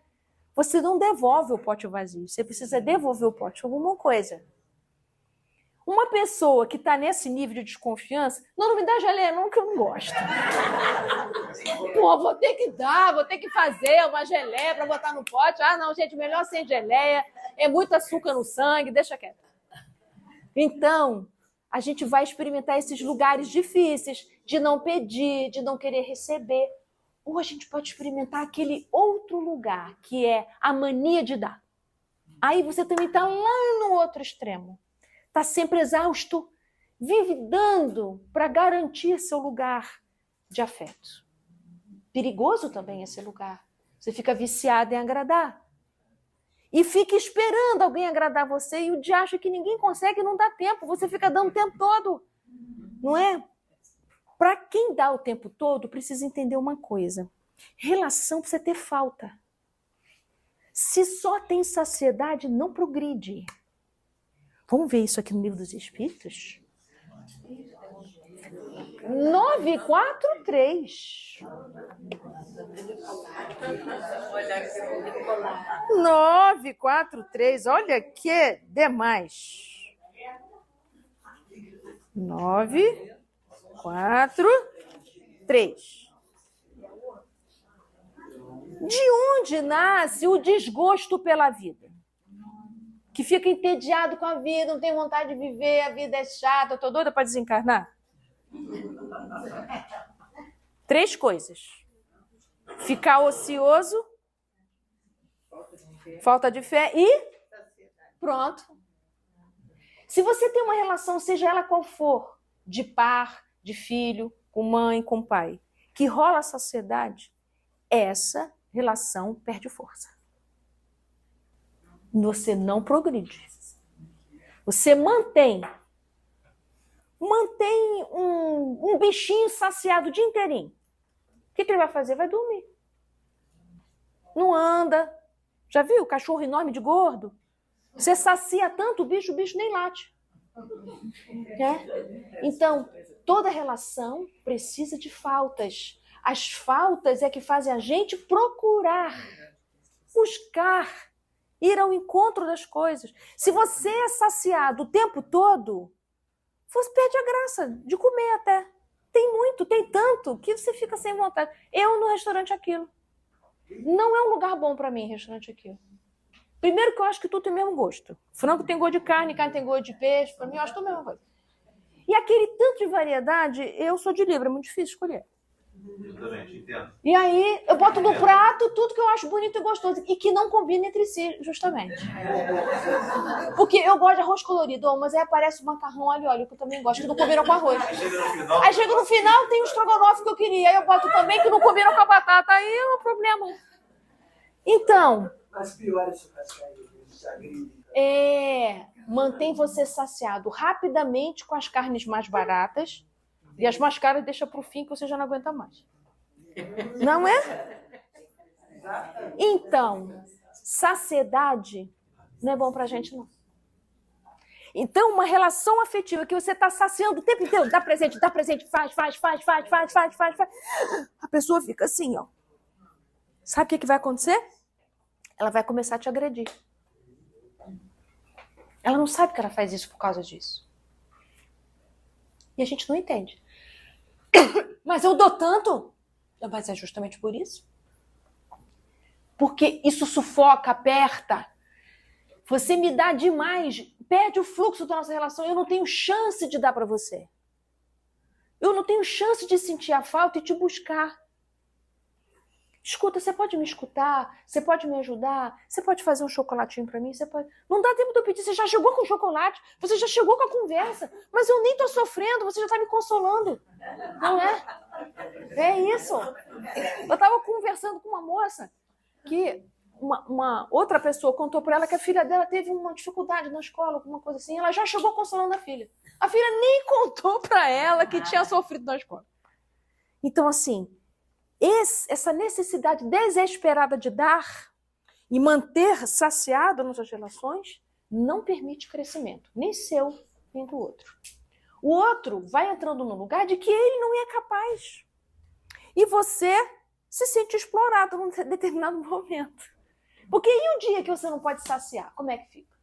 Você não devolve o pote vazio, você precisa devolver o pote com alguma coisa. Uma pessoa que está nesse nível de desconfiança, não me dá geleia não, que eu não gosto. Pô, vou ter que dar, vou ter que fazer uma geleia para botar no pote. Ah, não, gente, melhor sem geleia, é muito açúcar no sangue, deixa quieto. Então, a gente vai experimentar esses lugares difíceis de não pedir, de não querer receber. Ou a gente pode experimentar aquele outro lugar, que é a mania de dar. Aí você também está lá no outro extremo. Está sempre exausto, vive dando para garantir seu lugar de afeto. Perigoso também esse lugar. Você fica viciado em agradar. E fica esperando alguém agradar você e o dia acha que ninguém consegue, não dá tempo. Você fica dando o tempo todo. Não é? Para quem dá o tempo todo, precisa entender uma coisa. Relação precisa ter falta. Se só tem saciedade, não progride. Vamos ver isso aqui no Livro dos Espíritos? 943. 943, olha que demais. 943. De onde nasce o desgosto pela vida? Que fica entediado com a vida, não tem vontade de viver, a vida é chata, eu tô doida para desencarnar? 3 coisas. Ficar ocioso, falta de fé e pronto. Se você tem uma relação, seja ela qual for, de par, de filho, com mãe, com pai, que rola a saciedade, essa relação perde força. Você não progride. Você mantém um bichinho saciado o dia inteirinho. O que ele vai fazer? Vai dormir. Não anda. Já viu o cachorro enorme de gordo? Você sacia tanto o bicho nem late. É? Então, toda relação precisa de faltas. As faltas é que fazem a gente procurar, buscar, ir ao encontro das coisas. Se você é saciado o tempo todo, você perde a graça de comer até. Tem muito, tem tanto, que você fica sem vontade. Eu no restaurante Aquilo. Não é um lugar bom para mim, restaurante Aquilo. Primeiro que eu acho que tudo tem o mesmo gosto. Frango tem gosto de carne, carne tem gosto de peixe. Para mim, eu acho tudo a mesma coisa. E aquele tanto de variedade, eu sou de livre, é muito difícil escolher. Eu também te entendo. E aí, eu boto no prato tudo que eu acho bonito e gostoso. E que não combina entre si, justamente. Porque eu gosto de arroz colorido, mas aí aparece o macarrão alho e óleo, que eu também gosto, que não combina com arroz. Aí chega no final, tem o estrogonofe que eu queria. Aí eu boto também que não combina com a batata. Aí é um problema. Então... As piores churrascarias. Mantém você saciado rapidamente com as carnes mais baratas e as mais caras deixa para o fim que você já não aguenta mais. Não é? Então, saciedade não é bom para a gente, não. Então, uma relação afetiva que você está saciando o tempo inteiro, dá presente, faz. A pessoa fica assim, ó. Sabe o que vai acontecer? Ela vai começar a te agredir. Ela não sabe que ela faz isso por causa disso. E a gente não entende. Mas eu dou tanto. Mas é justamente por isso. Porque isso sufoca, aperta. Você me dá demais, perde o fluxo da nossa relação. Eu não tenho chance de dar para você. Eu não tenho chance de sentir a falta e te buscar. Escuta, você pode me escutar? Você pode me ajudar? Você pode fazer um chocolatinho para mim? Você pode... Não dá tempo de eu pedir, você já chegou com o chocolate, você já chegou com a conversa, mas eu nem tô sofrendo, você já tá me consolando. Não é? É isso. Eu tava conversando com uma moça que uma outra pessoa contou para ela que a filha dela teve uma dificuldade na escola, alguma coisa assim, ela já chegou consolando a filha. A filha nem contou para ela que tinha sofrido na escola. Então, assim, essa necessidade desesperada de dar e manter saciado nas suas relações não permite crescimento, nem seu, nem do outro. O outro vai entrando no lugar de que ele não é capaz. E você se sente explorado num determinado momento. Porque e o dia que você não pode saciar? Como é que fica?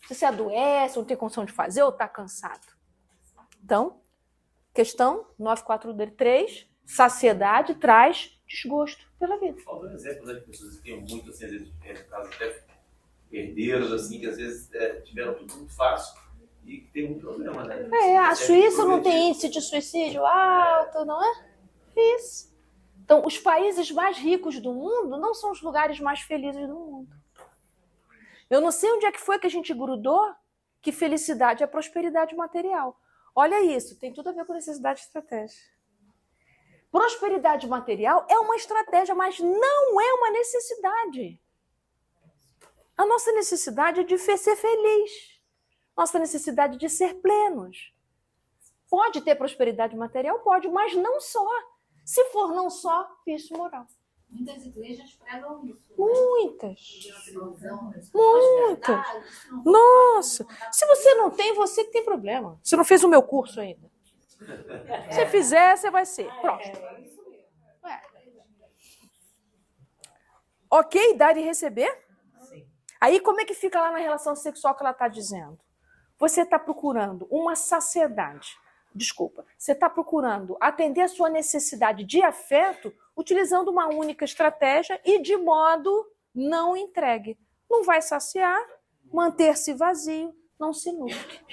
Você adoece, não tem condição de fazer ou está cansado? Então, questão 943... Saciedade traz desgosto pela vida. Faltou um exemplo, né, de pessoas que têm muito, assim, às vezes, no caso, até herdeiros, assim, que às vezes tiveram tudo muito fácil e que tem um problema, né? A Suíça não tem índice de suicídio alto, não é? Isso. Então, os países mais ricos do mundo não são os lugares mais felizes do mundo. Eu não sei onde é que foi que a gente grudou que felicidade é prosperidade material. Olha isso, tem tudo a ver com necessidade e estratégia. Prosperidade material é uma estratégia, mas não é uma necessidade. A nossa necessidade é de ser feliz. Nossa necessidade de ser plenos. Pode ter prosperidade material? Pode, mas não só. Se for não só, vício moral. Muitas igrejas pregam isso. Muitas. Muitas. Nossa. Se você não tem, você que tem problema. Você não fez o meu curso ainda. Se fizer, você vai ser próspero. Ok, dar e receber? Sim. Aí como é que fica lá na relação sexual que ela está dizendo? Você está procurando uma saciedade. Desculpa. Você está procurando atender a sua necessidade de afeto utilizando uma única estratégia e de modo não entregue. Não vai saciar, manter-se vazio, não se nutre.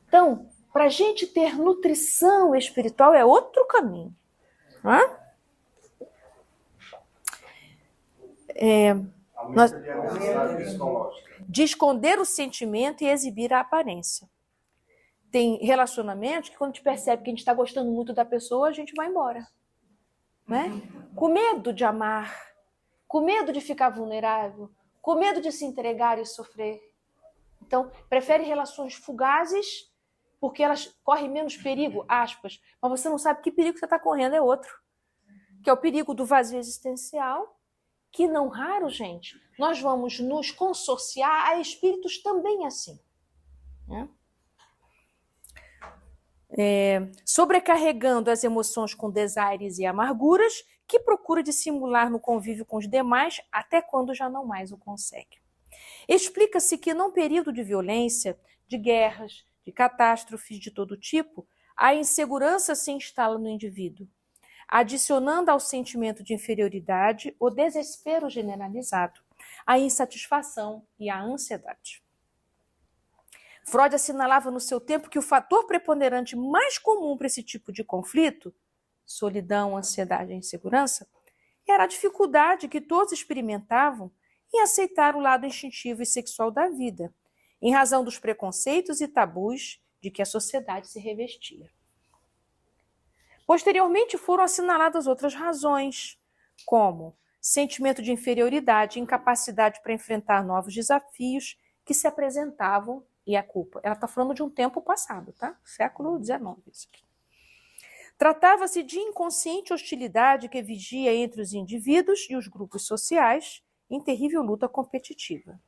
Então, para a gente ter nutrição espiritual é outro caminho. De esconder o sentimento e exibir a aparência. Tem relacionamentos que quando a gente percebe que a gente está gostando muito da pessoa, a gente vai embora. Né? Com medo de amar, com medo de ficar vulnerável, com medo de se entregar e sofrer. Então, prefere relações fugazes porque elas correm menos perigo, aspas, mas você não sabe que perigo você está correndo, é outro. Que é o perigo do vazio existencial, que não raro, gente, nós vamos nos consorciar a espíritos também assim. Né? Sobrecarregando as emoções com desaires e amarguras, que procura dissimular no convívio com os demais até quando já não mais o consegue. Explica-se que num período de violência, de guerras, de catástrofes de todo tipo, a insegurança se instala no indivíduo, adicionando ao sentimento de inferioridade o desespero generalizado, a insatisfação e a ansiedade. Freud assinalava no seu tempo que o fator preponderante mais comum para esse tipo de conflito, solidão, ansiedade e insegurança, era a dificuldade que todos experimentavam em aceitar o lado instintivo e sexual da vida, em razão dos preconceitos e tabus de que a sociedade se revestia. Posteriormente foram assinaladas outras razões, como sentimento de inferioridade, incapacidade para enfrentar novos desafios que se apresentavam e a culpa. Ela está falando de um tempo passado, tá? Século XIX. Isso aqui. Tratava-se de inconsciente hostilidade que vigia entre os indivíduos e os grupos sociais em terrível luta competitiva.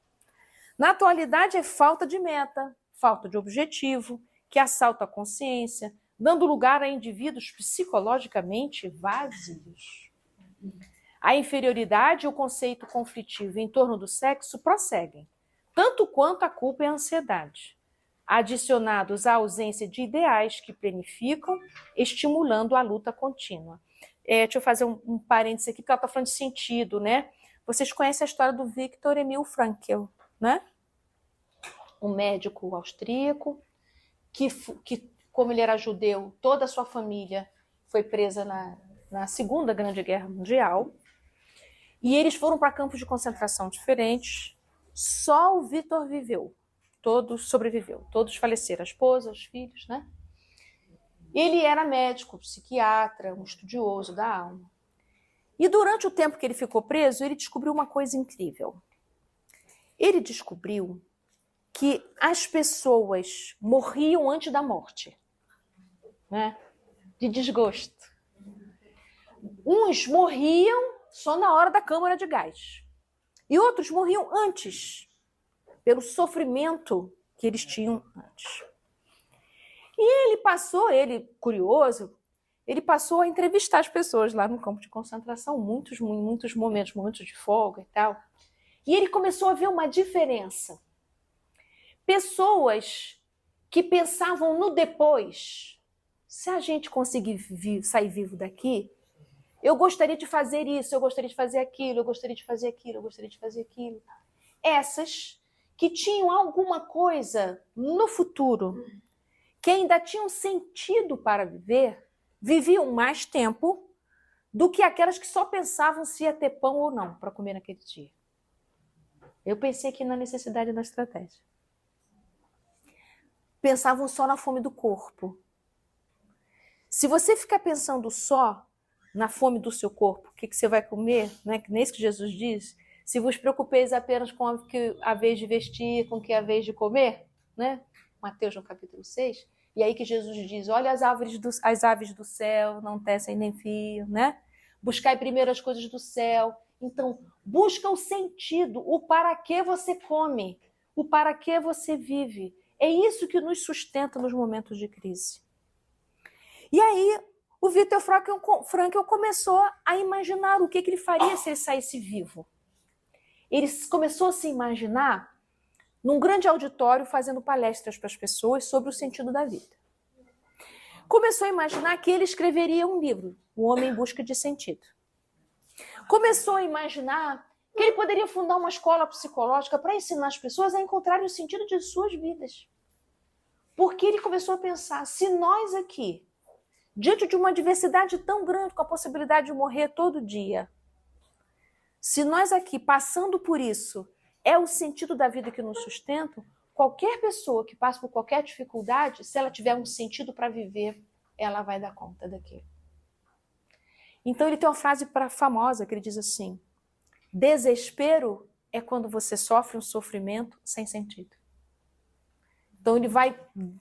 Na atualidade é falta de meta, falta de objetivo, que assalta a consciência, dando lugar a indivíduos psicologicamente vazios. A inferioridade e o conceito conflitivo em torno do sexo prosseguem, tanto quanto a culpa e a ansiedade, adicionados à ausência de ideais que planificam, estimulando a luta contínua. Deixa eu fazer um parênteses aqui, porque ela está falando de sentido, né? Vocês conhecem a história do Viktor Emil Frankl, né? Um médico austríaco que, como ele era judeu, toda a sua família foi presa na Segunda Grande Guerra Mundial. E eles foram para campos de concentração diferentes. Só o Viktor viveu. Todos sobreviveu. Todos faleceram. A esposa, os filhos, né? Ele era médico, psiquiatra, um estudioso da alma. E durante o tempo que ele ficou preso, ele descobriu uma coisa incrível. Ele descobriu que as pessoas morriam antes da morte, né? De desgosto. Uns morriam só na hora da câmara de gás. E outros morriam antes, pelo sofrimento que eles tinham antes. E ele curioso, ele passou a entrevistar as pessoas lá no campo de concentração, muitos momentos de folga e tal. E ele começou a ver uma diferença. Pessoas que pensavam no depois. Se a gente conseguir sair vivo daqui, eu gostaria de fazer isso, eu gostaria de fazer aquilo, eu gostaria de fazer aquilo, eu gostaria de fazer aquilo. Essas que tinham alguma coisa no futuro, que ainda tinham sentido para viver, viviam mais tempo do que aquelas que só pensavam se ia ter pão ou não para comer naquele dia. Eu pensei aqui na necessidade da estratégia. Pensavam só na fome do corpo. Se você ficar pensando só na fome do seu corpo, o que você vai comer, né? Não é isso que Jesus diz? Se vos preocupeis apenas com a vez de vestir, com que a vez de comer, né? Mateus no capítulo 6. E aí que Jesus diz, olha as aves do céu, não tecem nem fiam, né? Buscai primeiro as coisas do céu. Então, busca o sentido, o para que você come, o para que você vive. É isso que nos sustenta nos momentos de crise. E aí, o Viktor Frankl começou a imaginar o que ele faria se ele saísse vivo. Ele começou a se imaginar num grande auditório fazendo palestras para as pessoas sobre o sentido da vida. Começou a imaginar que ele escreveria um livro, O Homem em Busca de Sentido. Começou a imaginar que ele poderia fundar uma escola psicológica para ensinar as pessoas a encontrarem o sentido de suas vidas. Porque ele começou a pensar, se nós aqui, diante de uma diversidade tão grande, com a possibilidade de morrer todo dia, se nós aqui, passando por isso, é o sentido da vida que nos sustenta, qualquer pessoa que passe por qualquer dificuldade, se ela tiver um sentido para viver, ela vai dar conta daquilo. Então ele tem uma frase famosa que ele diz assim, desespero é quando você sofre um sofrimento sem sentido. Então ele vai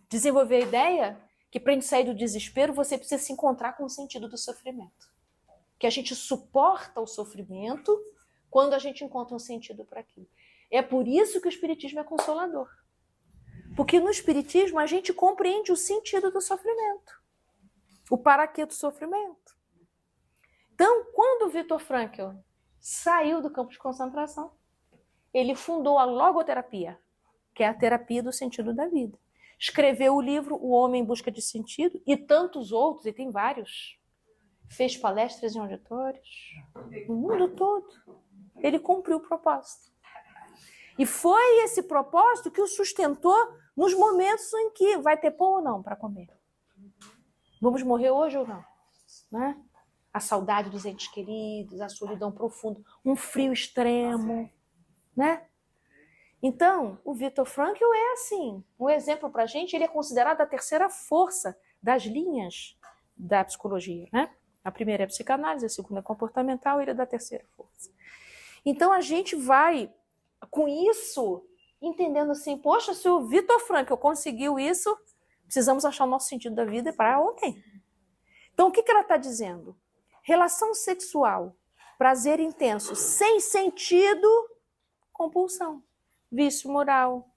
desenvolver a ideia que para a gente sair do desespero, você precisa se encontrar com o sentido do sofrimento. Que a gente suporta o sofrimento quando a gente encontra um sentido para aquilo. É por isso que o Espiritismo é consolador. Porque no Espiritismo a gente compreende o sentido do sofrimento. O para quê do sofrimento. Então, quando o Viktor Frankl saiu do campo de concentração, ele fundou a logoterapia, que é a terapia do sentido da vida. escreveu o livro O Homem em Busca de Sentido e tantos outros, e tem vários. Fez palestras em auditórios no mundo todo. Ele cumpriu o propósito. E foi esse propósito que o sustentou nos momentos em que vai ter pão ou não para comer. Vamos morrer hoje ou não? Né? A saudade dos entes queridos, a solidão profunda, um frio extremo, né? Então, o Viktor Frankl é assim, um exemplo para a gente. Ele é considerado a terceira força das linhas da psicologia, né? A primeira é a psicanálise, a segunda é comportamental, ele é da terceira força. Então, a gente vai, com isso, entendendo assim, poxa, se o Viktor Frankl conseguiu isso, precisamos achar o nosso sentido da vida para ontem. Então, o que ela está dizendo? Relação sexual, prazer intenso, sem sentido, compulsão, vício moral,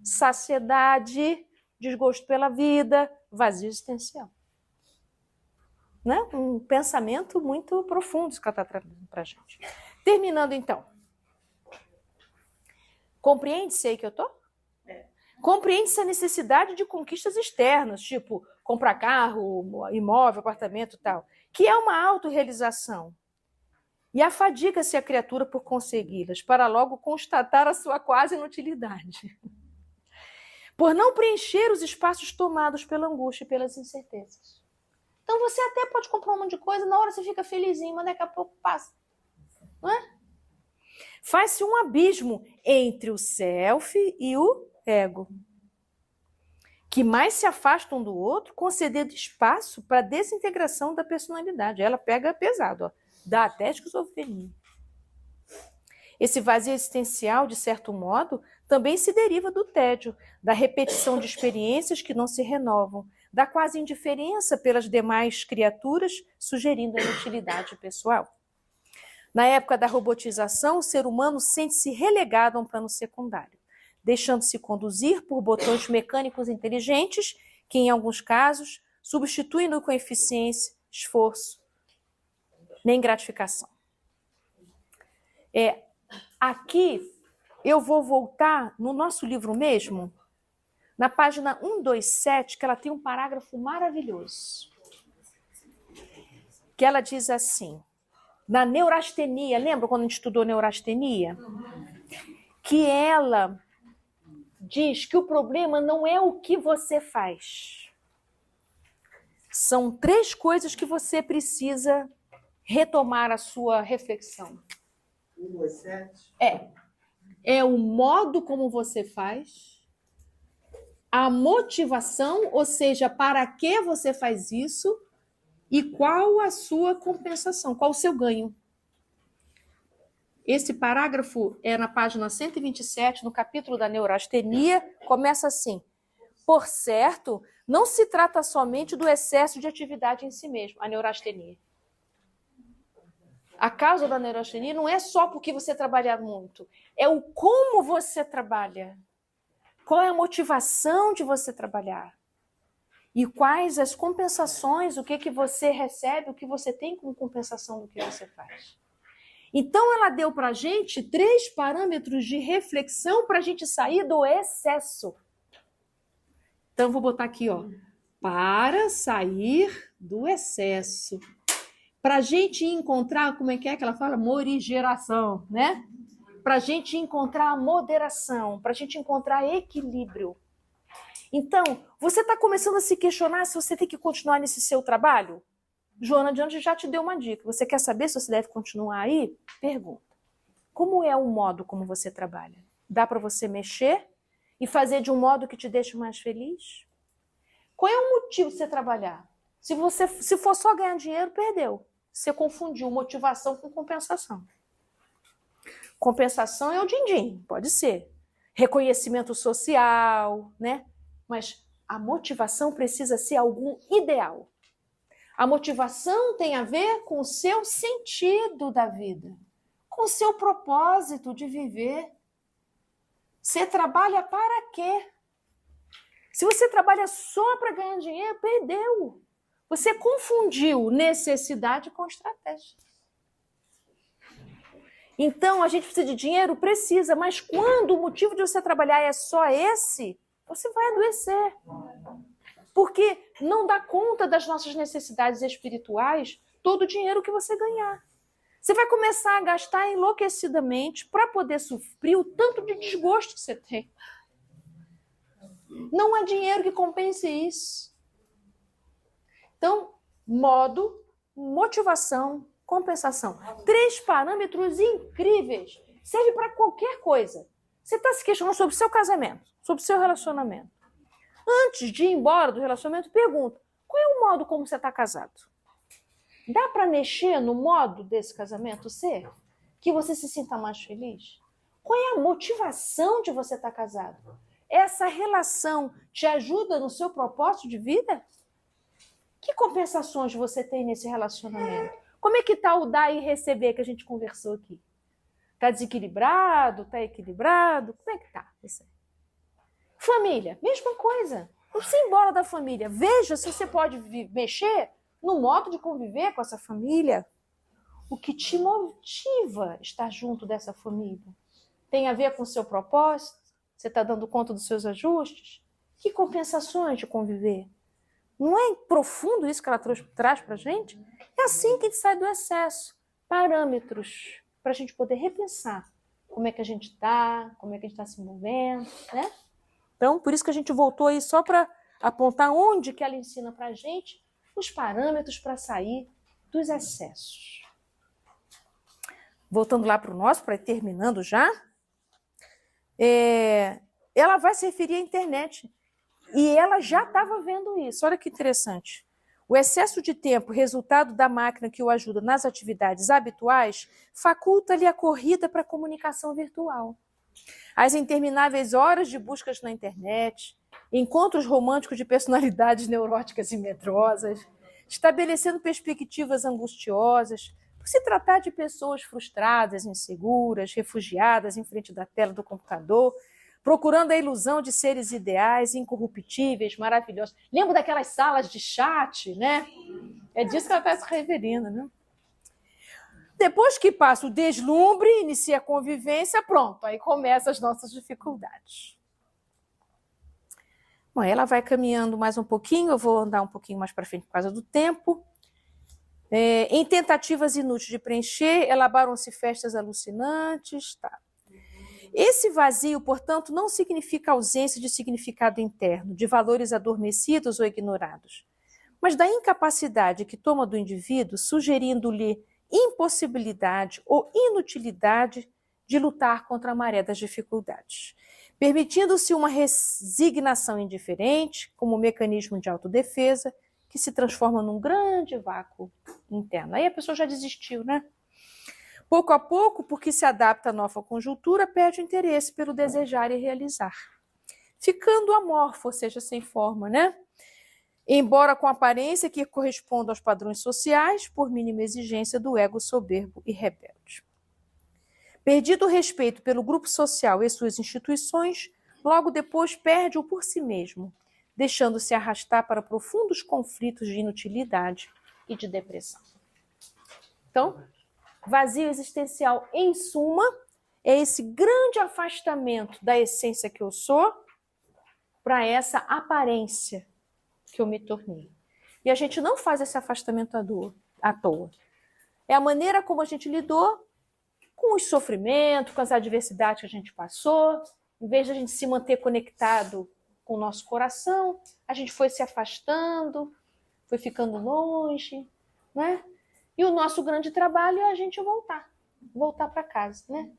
saciedade, desgosto pela vida, vazio existencial. Né? Um pensamento muito profundo que ela está trazendo para a gente. Terminando, então. Compreende-se aí que eu estou? Compreende-se a necessidade de conquistas externas, tipo comprar carro, imóvel, apartamento e tal, que é uma autorrealização. E afadiga-se a criatura por consegui-las, para logo constatar a sua quase inutilidade. Por não preencher os espaços tomados pela angústia e pelas incertezas. Então você até pode comprar um monte de coisa, na hora você fica felizinho, mas daqui a pouco passa. Não é? Faz-se um abismo entre o self e o ego, que mais se afastam um do outro, concedendo espaço para a desintegração da personalidade. Ela pega pesado, ó, dá até esquizofrenia. Esse vazio existencial, de certo modo, também se deriva do tédio, da repetição de experiências que não se renovam, da quase indiferença pelas demais criaturas, sugerindo a inutilidade pessoal. Na época da robotização, o ser humano sente-se relegado a um plano secundário, deixando-se conduzir por botões mecânicos inteligentes que, em alguns casos, substituem-no com eficiência, esforço, nem gratificação. Aqui eu vou voltar no nosso livro mesmo, na página 127, que ela tem um parágrafo maravilhoso, que ela diz assim, na neurastenia, lembra quando a gente estudou neurastenia? Que ela diz que o problema não é o que você faz. São 3 coisas que você precisa retomar a sua reflexão. É o modo como você faz, a motivação, ou seja, para que você faz isso, e qual a sua compensação, qual o seu ganho. Esse parágrafo é na página 127, no capítulo da neurastenia, começa assim: por certo, não se trata somente do excesso de atividade em si mesmo, a neurastenia. A causa da neurastenia não é só porque você trabalha muito, é o como você trabalha. Qual é a motivação de você trabalhar? E quais as compensações, o que você recebe, o que você tem como compensação do que você faz. Então, ela deu para a gente 3 parâmetros de reflexão para a gente sair do excesso. Então, vou botar aqui, ó, para sair do excesso. Para a gente encontrar, como é que ela fala? Morigeração, né? Para a gente encontrar a moderação, para a gente encontrar equilíbrio. Então, você está começando a se questionar se você tem que continuar nesse seu trabalho? Joana de Anjos já te deu uma dica. Você quer saber se você deve continuar aí? Pergunta. Como é o modo como você trabalha? Dá para você mexer e fazer de um modo que te deixe mais feliz? Qual é o motivo de você trabalhar? Se for só ganhar dinheiro, perdeu. Você confundiu motivação com compensação. Compensação é o din-din, pode ser. Reconhecimento social, né? Mas a motivação precisa ser algum ideal. A motivação tem a ver com o seu sentido da vida, com o seu propósito de viver. Você trabalha para quê? Se você trabalha só para ganhar dinheiro, perdeu. Você confundiu necessidade com estratégia. Então, a gente precisa de dinheiro? Precisa, mas quando o motivo de você trabalhar é só esse, você vai adoecer. Porque não dá conta das nossas necessidades espirituais todo o dinheiro que você ganhar. Você vai começar a gastar enlouquecidamente para poder suprir o tanto de desgosto que você tem. Não há dinheiro que compense isso. Então, modo, motivação, compensação. 3 parâmetros incríveis. Serve para qualquer coisa. Você está se questionando sobre o seu casamento, sobre o seu relacionamento. Antes de ir embora do relacionamento, pergunta: qual é o modo como você está casado? Dá para mexer no modo desse casamento ser? Que você se sinta mais feliz? Qual é a motivação de você estar casado? Essa relação te ajuda no seu propósito de vida? Que compensações você tem nesse relacionamento? Como é que está o dar e receber que a gente conversou aqui? Está desequilibrado? Está equilibrado? Como é que está? Família, mesma coisa. Não se embora da família. Veja se você pode mexer no modo de conviver com essa família. O que te motiva estar junto dessa família? Tem a ver com o seu propósito? Você está dando conta dos seus ajustes? Que compensações de conviver? Não é profundo isso que ela traz para a gente? É assim que a gente sai do excesso. Parâmetros para a gente poder repensar como é que a gente está, como é que a gente está se movendo, né? Então, por isso que a gente voltou aí só para apontar onde que ela ensina para a gente os parâmetros para sair dos excessos. Voltando lá para o nosso, para ir terminando já, ela vai se referir à internet. E ela já estava vendo isso. Olha que interessante. O excesso de tempo, resultado da máquina que o ajuda nas atividades habituais, faculta-lhe a corrida para a comunicação virtual. As intermináveis horas de buscas na internet, encontros românticos de personalidades neuróticas e medrosas, estabelecendo perspectivas angustiosas, por se tratar de pessoas frustradas, inseguras, refugiadas em frente da tela do computador, procurando a ilusão de seres ideais, incorruptíveis, maravilhosos. Lembra daquelas salas de chat, né? É disso que ela está se referindo, né? Depois que passa o deslumbre, inicia a convivência, pronto, aí começam as nossas dificuldades. Bom, ela vai caminhando mais um pouquinho, eu vou andar um pouquinho mais para frente por causa do tempo. Em tentativas inúteis de preencher, elaboram-se festas alucinantes. Tá. Esse vazio, portanto, não significa ausência de significado interno, de valores adormecidos ou ignorados, mas da incapacidade que toma do indivíduo, sugerindo-lhe impossibilidade ou inutilidade de lutar contra a maré das dificuldades, permitindo-se uma resignação indiferente, como mecanismo de autodefesa, que se transforma num grande vácuo interno. Aí a pessoa já desistiu, né? Pouco a pouco, porque se adapta à nova conjuntura, perde o interesse pelo desejar e realizar, ficando amorfo, ou seja, sem forma, né? Embora com aparência que corresponda aos padrões sociais, por mínima exigência do ego soberbo e rebelde. Perdido o respeito pelo grupo social e suas instituições, logo depois perde-o por si mesmo, deixando-se arrastar para profundos conflitos de inutilidade e de depressão. Então, vazio existencial, em suma, é esse grande afastamento da essência que eu sou para essa aparência que eu me tornei. E a gente não faz esse afastamento à toa. É a maneira como a gente lidou com os sofrimentos, com as adversidades que a gente passou. Em vez de a gente se manter conectado com o nosso coração, a gente foi se afastando, foi ficando longe, né? E o nosso grande trabalho é a gente voltar para casa, né?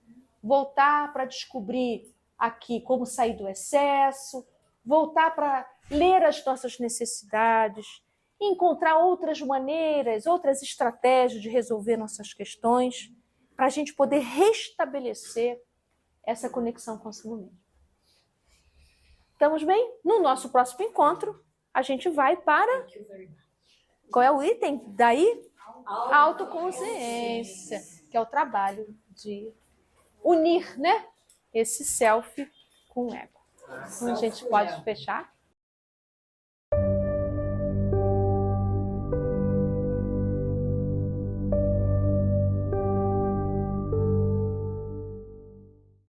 Voltar para descobrir aqui como sair do excesso, voltar para ler as nossas necessidades, encontrar outras maneiras, outras estratégias de resolver nossas questões, para a gente poder restabelecer essa conexão consigo mesmo. Estamos bem? No nosso próximo encontro, a gente vai para... Qual é o item daí? Autoconsciência, que é o trabalho de unir, né, esse self com o ego. Então, a gente pode fechar?